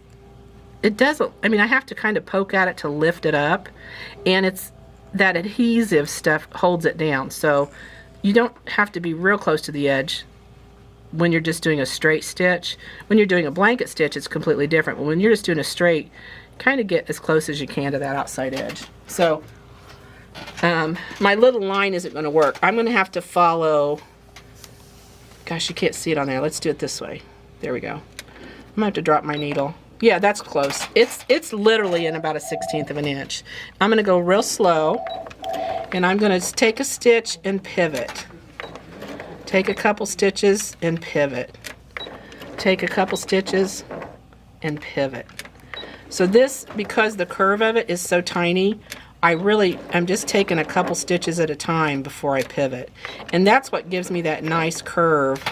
it doesn't, I mean, I have to kind of poke at it to lift it up, and it's that adhesive stuff holds it down. So you don't have to be real close to the edge when you're just doing a straight stitch. When you're doing a blanket stitch, it's completely different. But when you're just doing a straight, kind of get as close as you can to that outside edge. So my little line isn't going to work. I'm going to have to follow, gosh, you can't see it on there. Let's do it this way. There we go. I'm going to have to drop my needle. Yeah, that's close. It's literally in about 1/16 of an inch. I'm going to go real slow, and I'm going to take a stitch and pivot. Take a couple stitches and pivot. Take a couple stitches and pivot. So this, because the curve of it is so tiny, I'm just taking a couple stitches at a time before I pivot. And that's what gives me that nice curve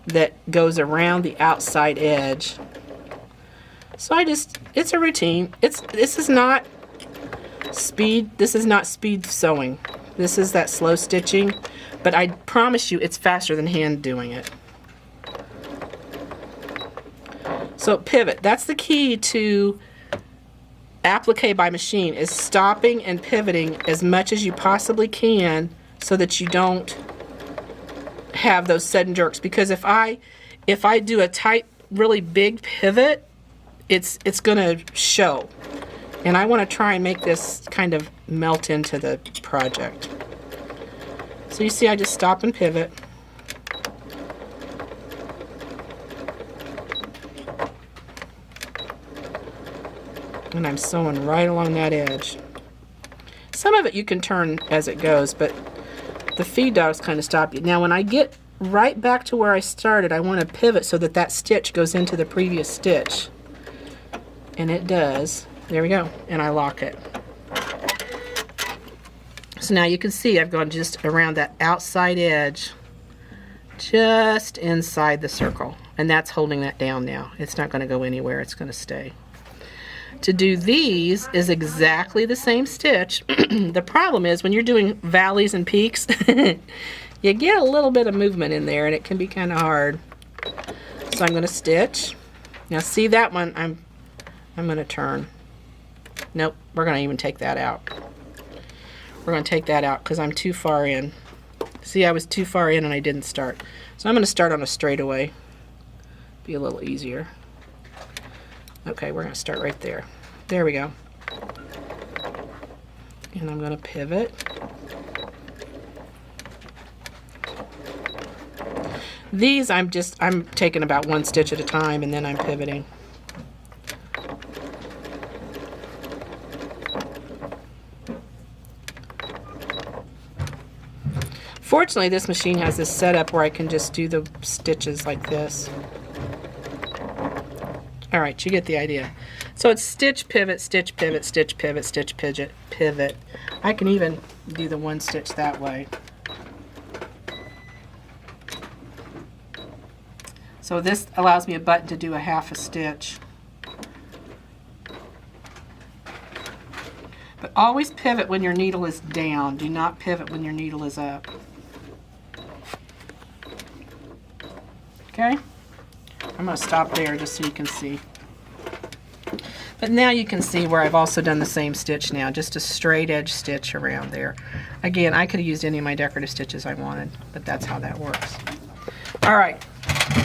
that goes around the outside edge. So it's a routine. This is not speed sewing. This is that slow stitching, but I promise you it's faster than hand doing it. So pivot, that's the key to applique by machine, is stopping and pivoting as much as you possibly can so that you don't have those sudden jerks. Because if I do a tight, really big pivot, it's gonna show. And I want to try and make this kind of melt into the project. So you see I just stop and pivot. And I'm sewing right along that edge. Some of it you can turn as it goes, but the feed dogs kind of stop you. Now when I get right back to where I started, I want to pivot so that that stitch goes into the previous stitch. And it does. There we go. And I lock it. So now you can see I've gone just around that outside edge, just inside the circle. And that's holding that down now. It's not going to go anywhere. It's going to stay. To do these is exactly the same stitch. The problem is when you're doing valleys and peaks, you get a little bit of movement in there and it can be kind of hard. So I'm going to stitch. Now see that one, I'm going to turn. Nope, we're going to even take that out. We're going to take that out because I'm too far in. See, I was too far in and I didn't start. So I'm going to start on a straightaway. Be a little easier. Okay, we're going to start right there. There we go. And I'm going to pivot. These I'm taking about one stitch at a time and then I'm pivoting. Fortunately, this machine has this setup where I can just do the stitches like this. All right, you get the idea. So it's stitch, pivot, stitch, pivot, stitch, pivot, stitch, pivot, pivot. I can even do the one stitch that way. So this allows me a button to do a half a stitch. But always pivot when your needle is down. Do not pivot when your needle is up. Okay? I'm going to stop there just so you can see. But now you can see where I've also done the same stitch now, just a straight edge stitch around there. Again, I could have used any of my decorative stitches I wanted, but that's how that works. All right,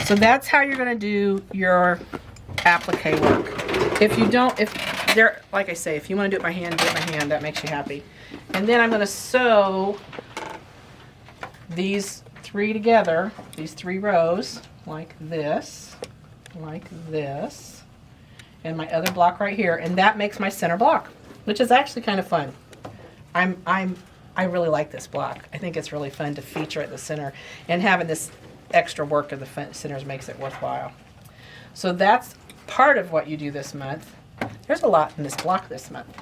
so that's how you're going to do your applique work. If you don't, like I say, if you want to do it by hand, do it by hand. That makes you happy. And then I'm going to sew these three together, these 3 rows, like this, and my other block right here, and that makes my center block, which is actually kind of fun. I really like this block. I think it's really fun to feature at the center, and having this extra work of the centers makes it worthwhile. So that's part of what you do this month. There's a lot in this block this month.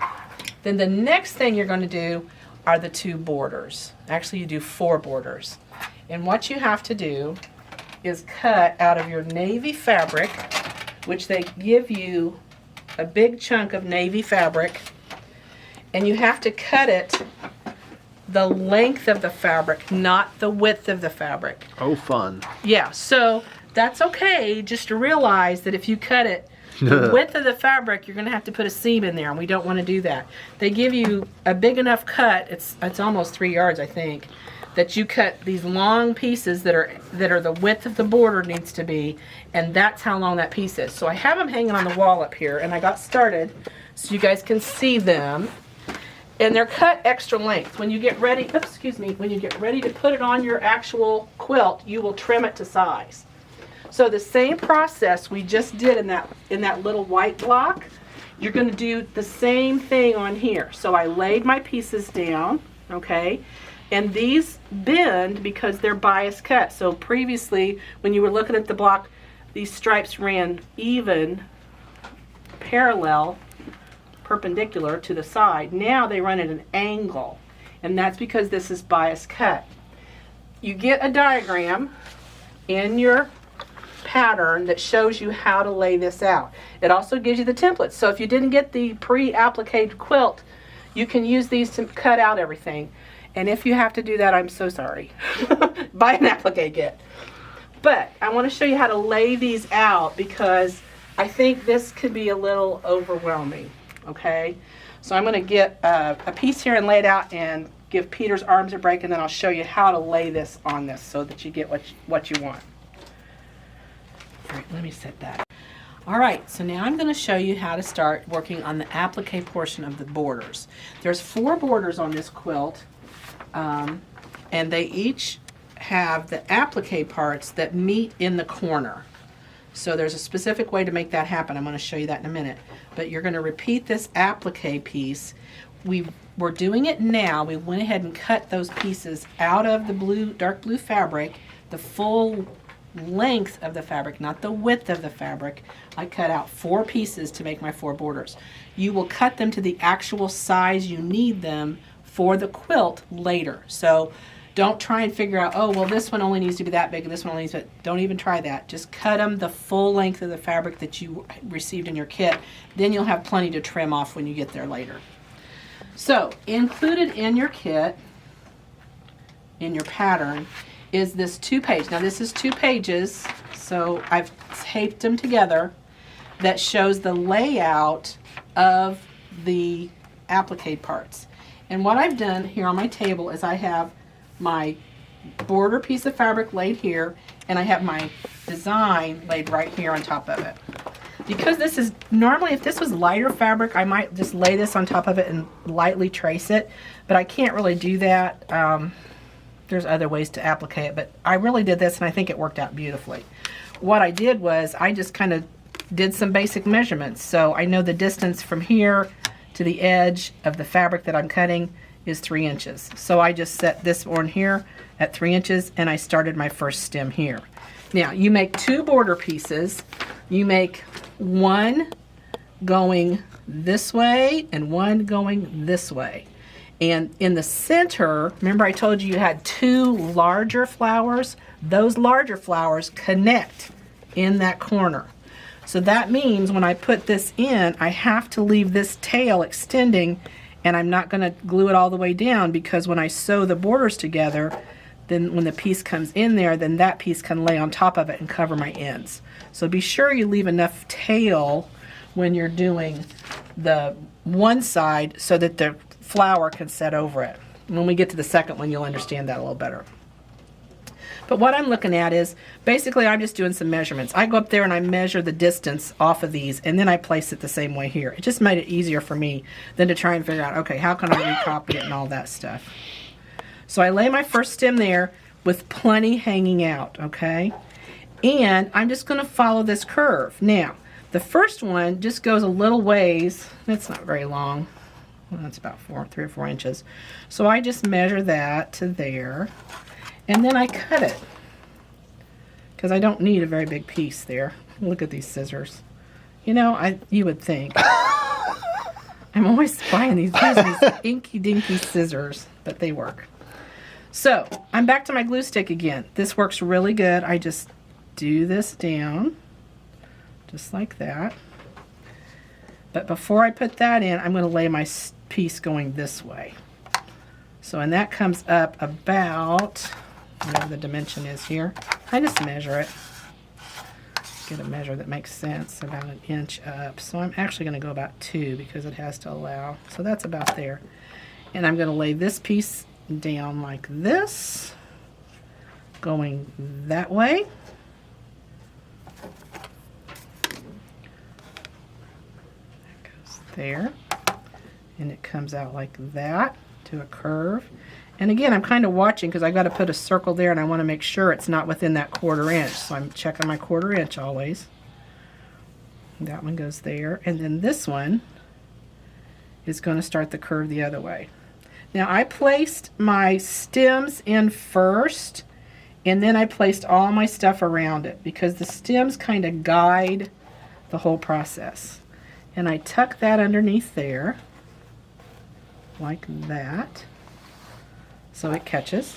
Then the next thing you're going to do are the 2 borders. Actually, you do 4 borders. And what you have to do is cut out of your navy fabric, which they give you a big chunk of navy fabric, and you have to cut it the length of the fabric, not the width of the fabric. Oh, fun. Yeah, so that's okay, just to realize that if you cut it the width of the fabric, you're going to have to put a seam in there, and we don't want to do that. They give you a big enough cut, it's almost 3 yards, I think, that you cut these long pieces that are the width of the border needs to be, and that's how long that piece is. So I have them hanging on the wall up here, and I got started so you guys can see them. And they're cut extra length. When you get ready, when you get ready to put it on your actual quilt, you will trim it to size. So the same process we just did in that little white block, you're going to do the same thing on here. So I laid my pieces down, okay? And these bend because they're bias cut. So previously, when you were looking at the block, these stripes ran even, parallel, perpendicular to the side. Now they run at an angle, and that's because this is bias cut. You get a diagram in your pattern that shows you how to lay this out. It also gives you the templates. So if you didn't get the pre-appliqued quilt, you can use these to cut out everything. And if you have to do that, I'm so sorry. Buy an applique kit. But I want to show you how to lay these out because I think this could be a little overwhelming. Okay? So I'm going to get a piece here and lay it out and give Peter's arms a break, and then I'll show you how to lay this on this so that you get what you want. All right, let me set that. All right, so now I'm going to show you how to start working on the applique portion of the borders. There's 4 borders on this quilt, and they each have the applique parts that meet in the corner. So there's a specific way to make that happen. I'm going to show you that in a minute. But you're going to repeat this applique piece. We're doing it now. We went ahead and cut those pieces out of the dark blue fabric, the full length of the fabric, not the width of the fabric. I cut out 4 pieces to make my 4 borders. You will cut them to the actual size you need them for the quilt later. So don't try and figure out, oh, well, this one only needs to be that big and this one only needs to be, don't even try that. Just cut them the full length of the fabric that you received in your kit. Then you'll have plenty to trim off when you get there later. So included in your kit, in your pattern, is this 2-page. Now this is 2 pages, so I've taped them together, that shows the layout of the applique parts. And what I've done here on my table is I have my border piece of fabric laid here, and I have my design laid right here on top of it. Because this is, normally if this was lighter fabric, I might just lay this on top of it and lightly trace it, but I can't really do that. There's other ways to applique it, but I really did this and I think it worked out beautifully. What I did was I just kind of did some basic measurements. So I know the distance from here to the edge of the fabric that I'm cutting is 3 inches. So I just set this one here at 3 inches and I started my first stem here. Now you make 2 border pieces. You make one going this way and one going this way. And in the center, remember I told you you had 2 larger flowers? Those larger flowers connect in that corner. So that means when I put this in, I have to leave this tail extending And I'm not going to glue it all the way down, because when I sew the borders together, then when the piece comes in there, then that piece can lay on top of it and cover my ends. So be sure you leave enough tail when you're doing the one side so that the flower can set over it. When we get to the second one, you'll understand that a little better. But what I'm looking at is, basically I'm just doing some measurements. I go up there and I measure the distance off of these, and then I place it the same way here. It just made it easier for me than to try and figure out, okay, how can I recopy it and all that stuff. So I lay my first stem there with plenty hanging out, okay? And I'm just going to follow this curve. Now, the first one just goes a little ways. It's not very long. Well, that's about 3 or 4 inches. So I just measure that to there. And then I cut it, because I don't need a very big piece there. Look at these scissors. You know, you would think. I'm always buying these inky dinky scissors, but they work. So I'm back to my glue stick again. This works really good. I just do this down, just like that. But before I put that in, I'm going to lay my piece going this way. So, and that comes up about, whatever the dimension is here. I just measure it. Get a measure that makes sense, about 1 inch up. So I'm actually going to go about 2, because it has to allow. So that's about there. And I'm going to lay this piece down like this, going that way. That goes there. And it comes out like that to a curve. And again, I'm kind of watching, because I got to put a circle there, and I want to make sure it's not within that 1/4 inch. So I'm checking my 1/4 inch always. That one goes there. And then this one is going to start the curve the other way. Now I placed my stems in first, and then I placed all my stuff around it, because the stems kind of guide the whole process. And I tuck that underneath there, like that. So it catches.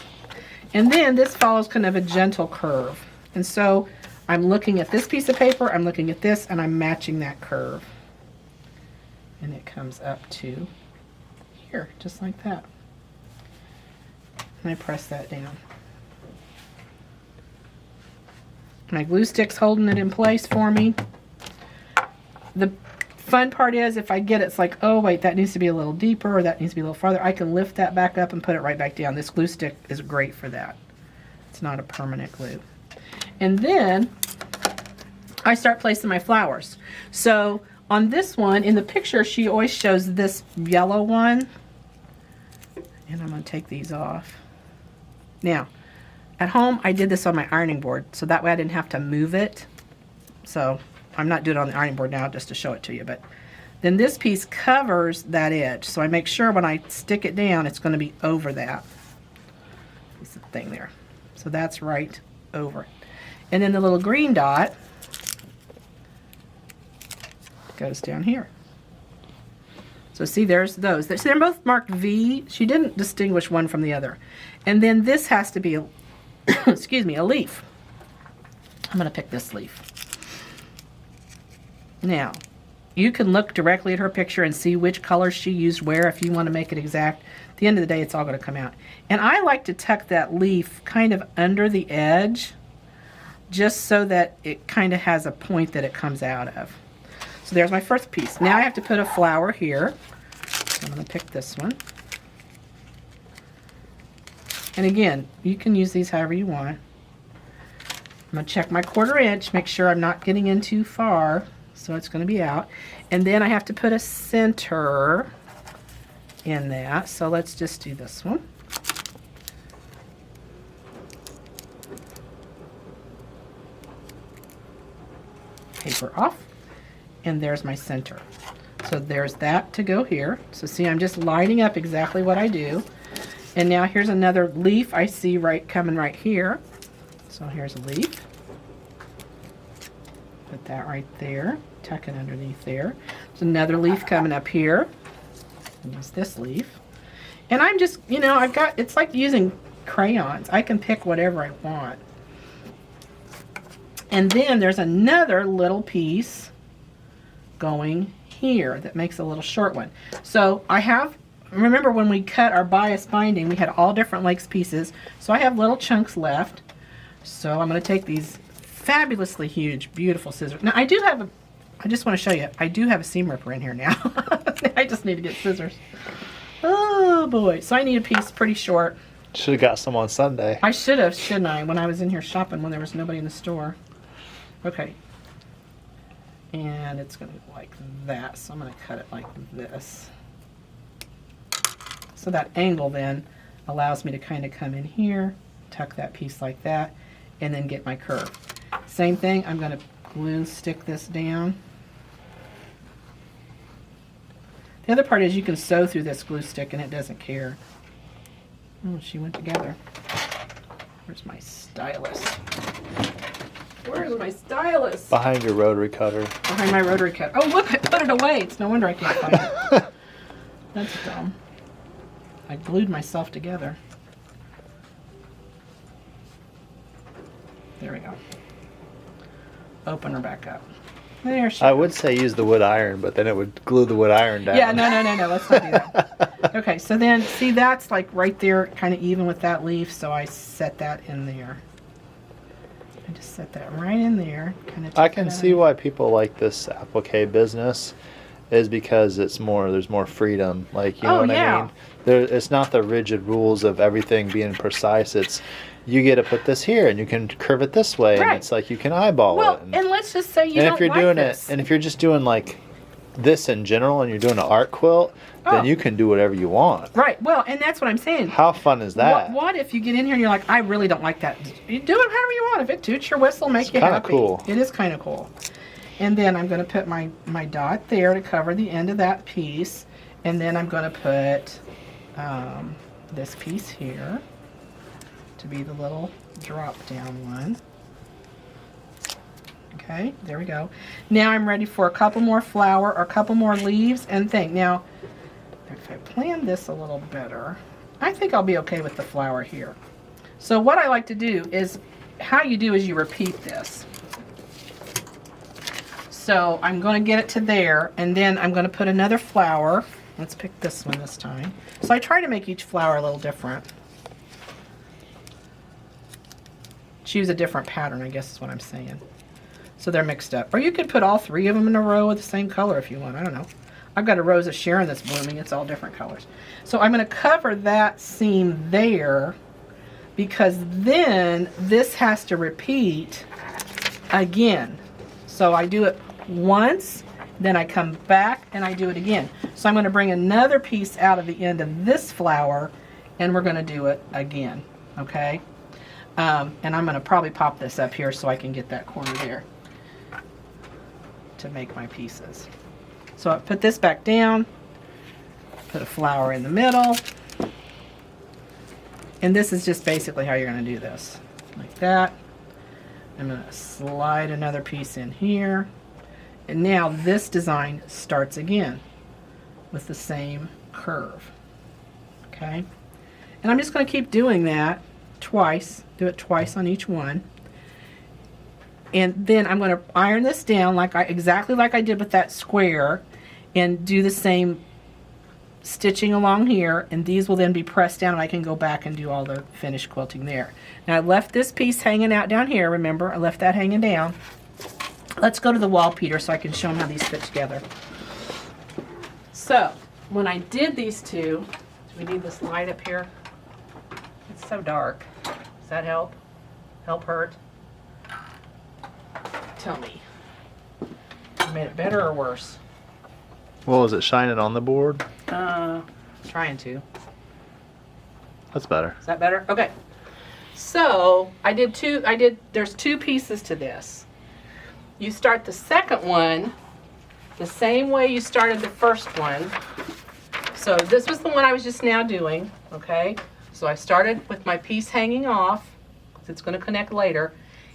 And then this follows kind of a gentle curve. And so I'm looking at this piece of paper, I'm looking at this, and I'm matching that curve. And it comes up to here, just like that. And I press that down. My glue stick's holding it in place for me. The fun part is, if I get it's like, oh wait, that needs to be a little deeper, or that needs to be a little farther, I can lift that back up and put it right back down. This glue stick is great for that. It's not a permanent glue. And then I start placing my flowers. So on this one, in the picture, she always shows this yellow one. And I'm going to take these off. Now, at home, I did this on my ironing board, so that way I didn't have to move it. So I'm not doing it on the ironing board now just to show it to you, but then this piece covers that edge. So I make sure when I stick it down, it's going to be over that piece of thing there. So that's right over it. And then the little green dot goes down here. So see, there's those. So they're both marked V. She didn't distinguish one from the other. And then this has to be a, excuse me, a leaf. I'm going to pick this leaf. Now, you can look directly at her picture and see which colors she used where if you want to make it exact. At the end of the day, it's all going to come out. And I like to tuck that leaf kind of under the edge, just so that it kind of has a point that it comes out of. So there's my first piece. Now I have to put a flower here. So I'm going to pick this one. And again, you can use these however you want. I'm going to check my 1/4 inch, make sure I'm not getting in too far. So it's going to be out. And then I have to put a center in that. So let's just do this one. Paper off. And there's my center. So there's that to go here. So see, I'm just lining up exactly what I do. And now here's another leaf I see coming right here. So here's a leaf. Put that right there. Tuck it underneath there. There's another leaf coming up here. Use this leaf. And I'm just, you know, it's like using crayons. I can pick whatever I want. And then there's another little piece going here that makes a little short one. So I have remember when we cut our bias binding, we had all different lengths pieces. So I have little chunks left. So I'm going to take these fabulously huge, beautiful scissors. Now I do have I just want to show you, I do have a seam ripper in here now. I just need to get scissors. Oh boy. So I need a piece pretty short. Should have got some on Sunday. I should have, shouldn't I, when I was in here shopping when there was nobody in the store. Okay. And it's going to be like that. So I'm going to cut it like this. So that angle then allows me to kind of come in here, tuck that piece like that, and then get my curve. Same thing, I'm going to glue stick this down. The other part is you can sew through this glue stick and it doesn't care. Oh, she went together. Where's my stylus? Where's my stylus? Behind your rotary cutter. Behind my rotary cutter. Oh, look, I put it away. It's no wonder I can't find it. That's dumb. I glued myself together. There we go. Open her back up. There she I goes. would say use the wood iron, but then it would glue the wood iron down. Yeah, no. Let's not do that. Okay, so then, see, that's like right there, kind of even with that leaf, so I set that in there. I just set that right in there. I can see why people like this applique business is because there's more freedom. Like, you know what I mean? It's not the rigid rules of everything being precise. It's you get to put this here and you can curve it this way, Right. and it's like you can eyeball Well, it. and let's just say you and don't if you're like doing this. it, and if you're just doing like this in general, and you're doing an art quilt, Oh. then you can do whatever you want. Right, well, and that's what I'm saying. How fun is that? What if you get in here and you're like, I really don't like that? You do it however you want. If it toots your whistle, make you kinda happy. cool. It is kind of cool. And then I'm going to put my dot there to cover the end of that piece. And then I'm going to put this piece here to be the little drop down one. Okay, there we go. Now I'm ready for a couple more flower or a couple more leaves and thing. Now, if I plan this a little better, I think I'll be okay with the flower here. So what I like to do is, how you do is you repeat this. So I'm going to get it to there, and then I'm going to put another flower. Let's pick this one this time. So I try to make each flower a little different. Choose a different pattern, I guess is what I'm saying. So they're mixed up. Or you could put all three of them in a row with the same color if you want. I don't know. I've got a rose of Sharon that's blooming. It's all different colors. So I'm going to cover that seam there because then this has to repeat again. So I do it once, then I come back and I do it again. So I'm going to bring another piece out of the end of this flower and we're going to do it again. Okay? And I'm going to probably pop this up here so I can get that corner there to make my pieces. So I put this back down, put a flower in the middle, and this is just basically how you're going to do this. Like that. I'm going to slide another piece in here, and now this design starts again with the same curve. Okay? And I'm just going to keep doing that twice. Do it twice on each one. And then I'm going to iron this down exactly like I did with that square and do the same stitching along here, and these will then be pressed down and I can go back and do all the finished quilting there. Now I left this piece hanging out down here, remember? I left that hanging down. Let's go to the wall, Peter, so I can show them how these fit together. So, when I did these two, do we need this light up here? It's so dark. Does that help? Help hurt? Tell me. Made it better or worse? Well, is it shining on the board? Trying to. That's better. Is that better? Okay. So, there's two pieces to this. You start the second one the same way you started the first one. So this was the one I was just now doing, okay? So I started with my piece hanging off, because it's going to connect later.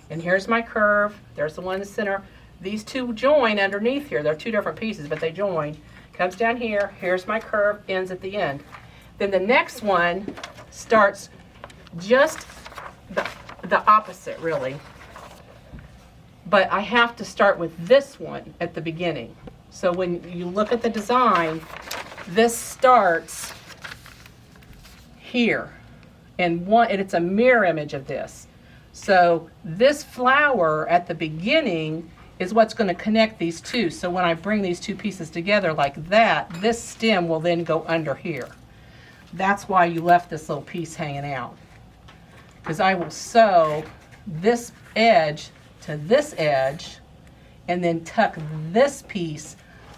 And here's my curve. There's the one in the center. These two join underneath here. They're two different pieces, but they join. Comes down here. Here's my curve. Ends at the end. Then the next one starts just the opposite, really. But I have to start with this one at the beginning. So when you look at the design, this starts here. And it's a mirror image of this. So this flower at the beginning is what's going to connect these two. So when I bring these two pieces together like that, this stem will then go under here. That's why you left this little piece hanging out. Because I will sew this edge to this edge and then tuck this piece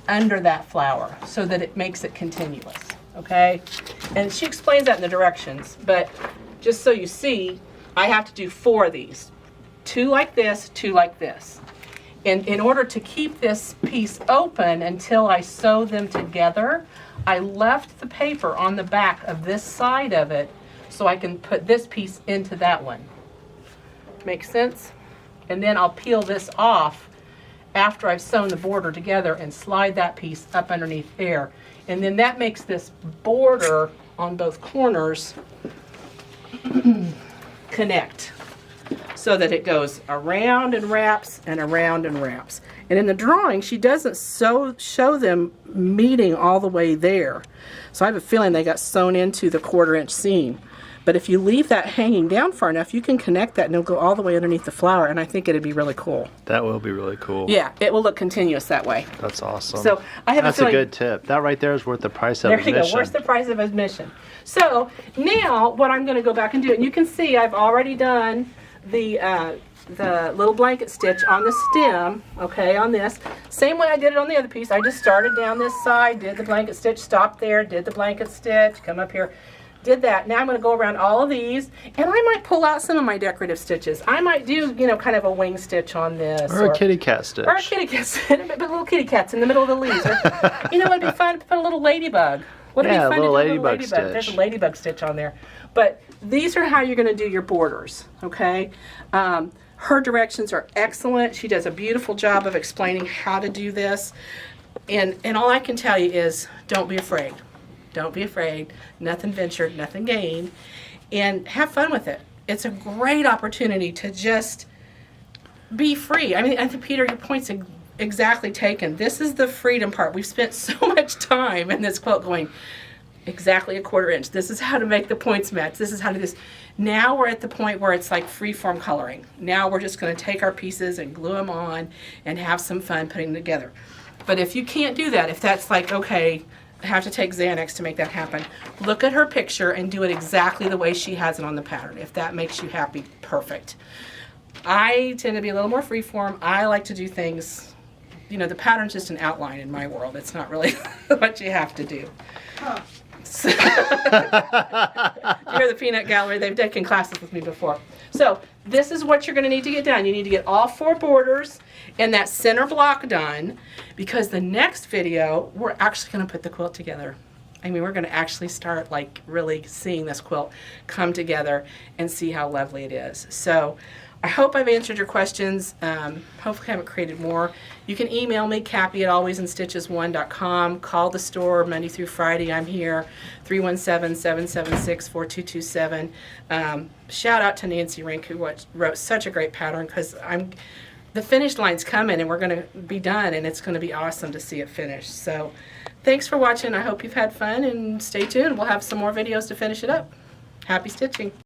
under that flower so that it makes it continuous, okay? And she explains that in the directions, but just so you see, I have to do 4 of these. 2 like this, 2 like this. And in order to keep this piece open until I sew them together, I left the paper on the back of this side of it so I can put this piece into that one. Make sense? And then I'll peel this off after I've sewn the border together and slide that piece up underneath there. And then that makes this border on both corners connect so that it goes around and wraps and around and wraps. And in the drawing, she doesn't show them meeting all the way there. So I have a feeling they got sewn into the 1/4-inch seam. But if you leave that hanging down far enough, you can connect that and it'll go all the way underneath the flower, and I think it'd be really cool. That will be really cool. Yeah, it will look continuous that way. That's awesome. So I have That's a feeling, good tip. That right there is worth the price of there admission. you go, worth the price of admission. So now what I'm going to go back and do, and you can see I've already done the little blanket stitch on the stem, okay, on this. Same way I did it on the other piece. I just started down this side, did the blanket stitch, stopped there, did the blanket stitch, come up here, did that. Now I'm going to go around all of these, and I might pull out some of my decorative stitches. I might do, you know, kind of a wing stitch on this. Or a kitty cat stitch. Or a kitty cat stitch, but little kitty cats in the middle of the leaves. Or, you know, it'd be fun to put a little ladybug. Would it be fun to do a little ladybug stitch? There's a ladybug stitch on there. But these are how you're going to do your borders, okay? Her directions are excellent. She does a beautiful job of explaining how to do this. And all I can tell you is don't be afraid. Don't be afraid. Nothing ventured, nothing gained. And have fun with it. It's a great opportunity to just be free. I mean, I think, Peter, your point's exactly taken. This is the freedom part. We've spent so much time in this quilt going exactly a 1/4 inch. This is how to make the points match. This is how to do this. Now we're at the point where it's like free-form coloring. Now we're just going to take our pieces and glue them on and have some fun putting them together. But if you can't do that, if that's like, okay, I have to take Xanax to make that happen, look at her picture and do it exactly the way she has it on the pattern. If that makes you happy, perfect. I tend to be a little more free-form. I like to do things, you know, the pattern's just an outline in my world. It's not really what you have to do. Huh. So, you're the peanut gallery. They've taken classes with me before. So this is what you're going to need to get done. You need to get all 4 borders and that center block done, because the next video we're actually going to put the quilt together. I mean, we're going to actually start like really seeing this quilt come together and see how lovely it is. So I hope I've answered your questions. Hopefully I haven't created more. You can email me, Cappy@alwaysinstitches1.com. Call the store Monday through Friday. I'm here, 317-776-4227. Shout out to Nancy Rink, who wrote such a great pattern, because the finish line's coming and we're going to be done, and it's going to be awesome to see it finished. So thanks for watching. I hope you've had fun, and stay tuned. We'll have some more videos to finish it up. Happy stitching.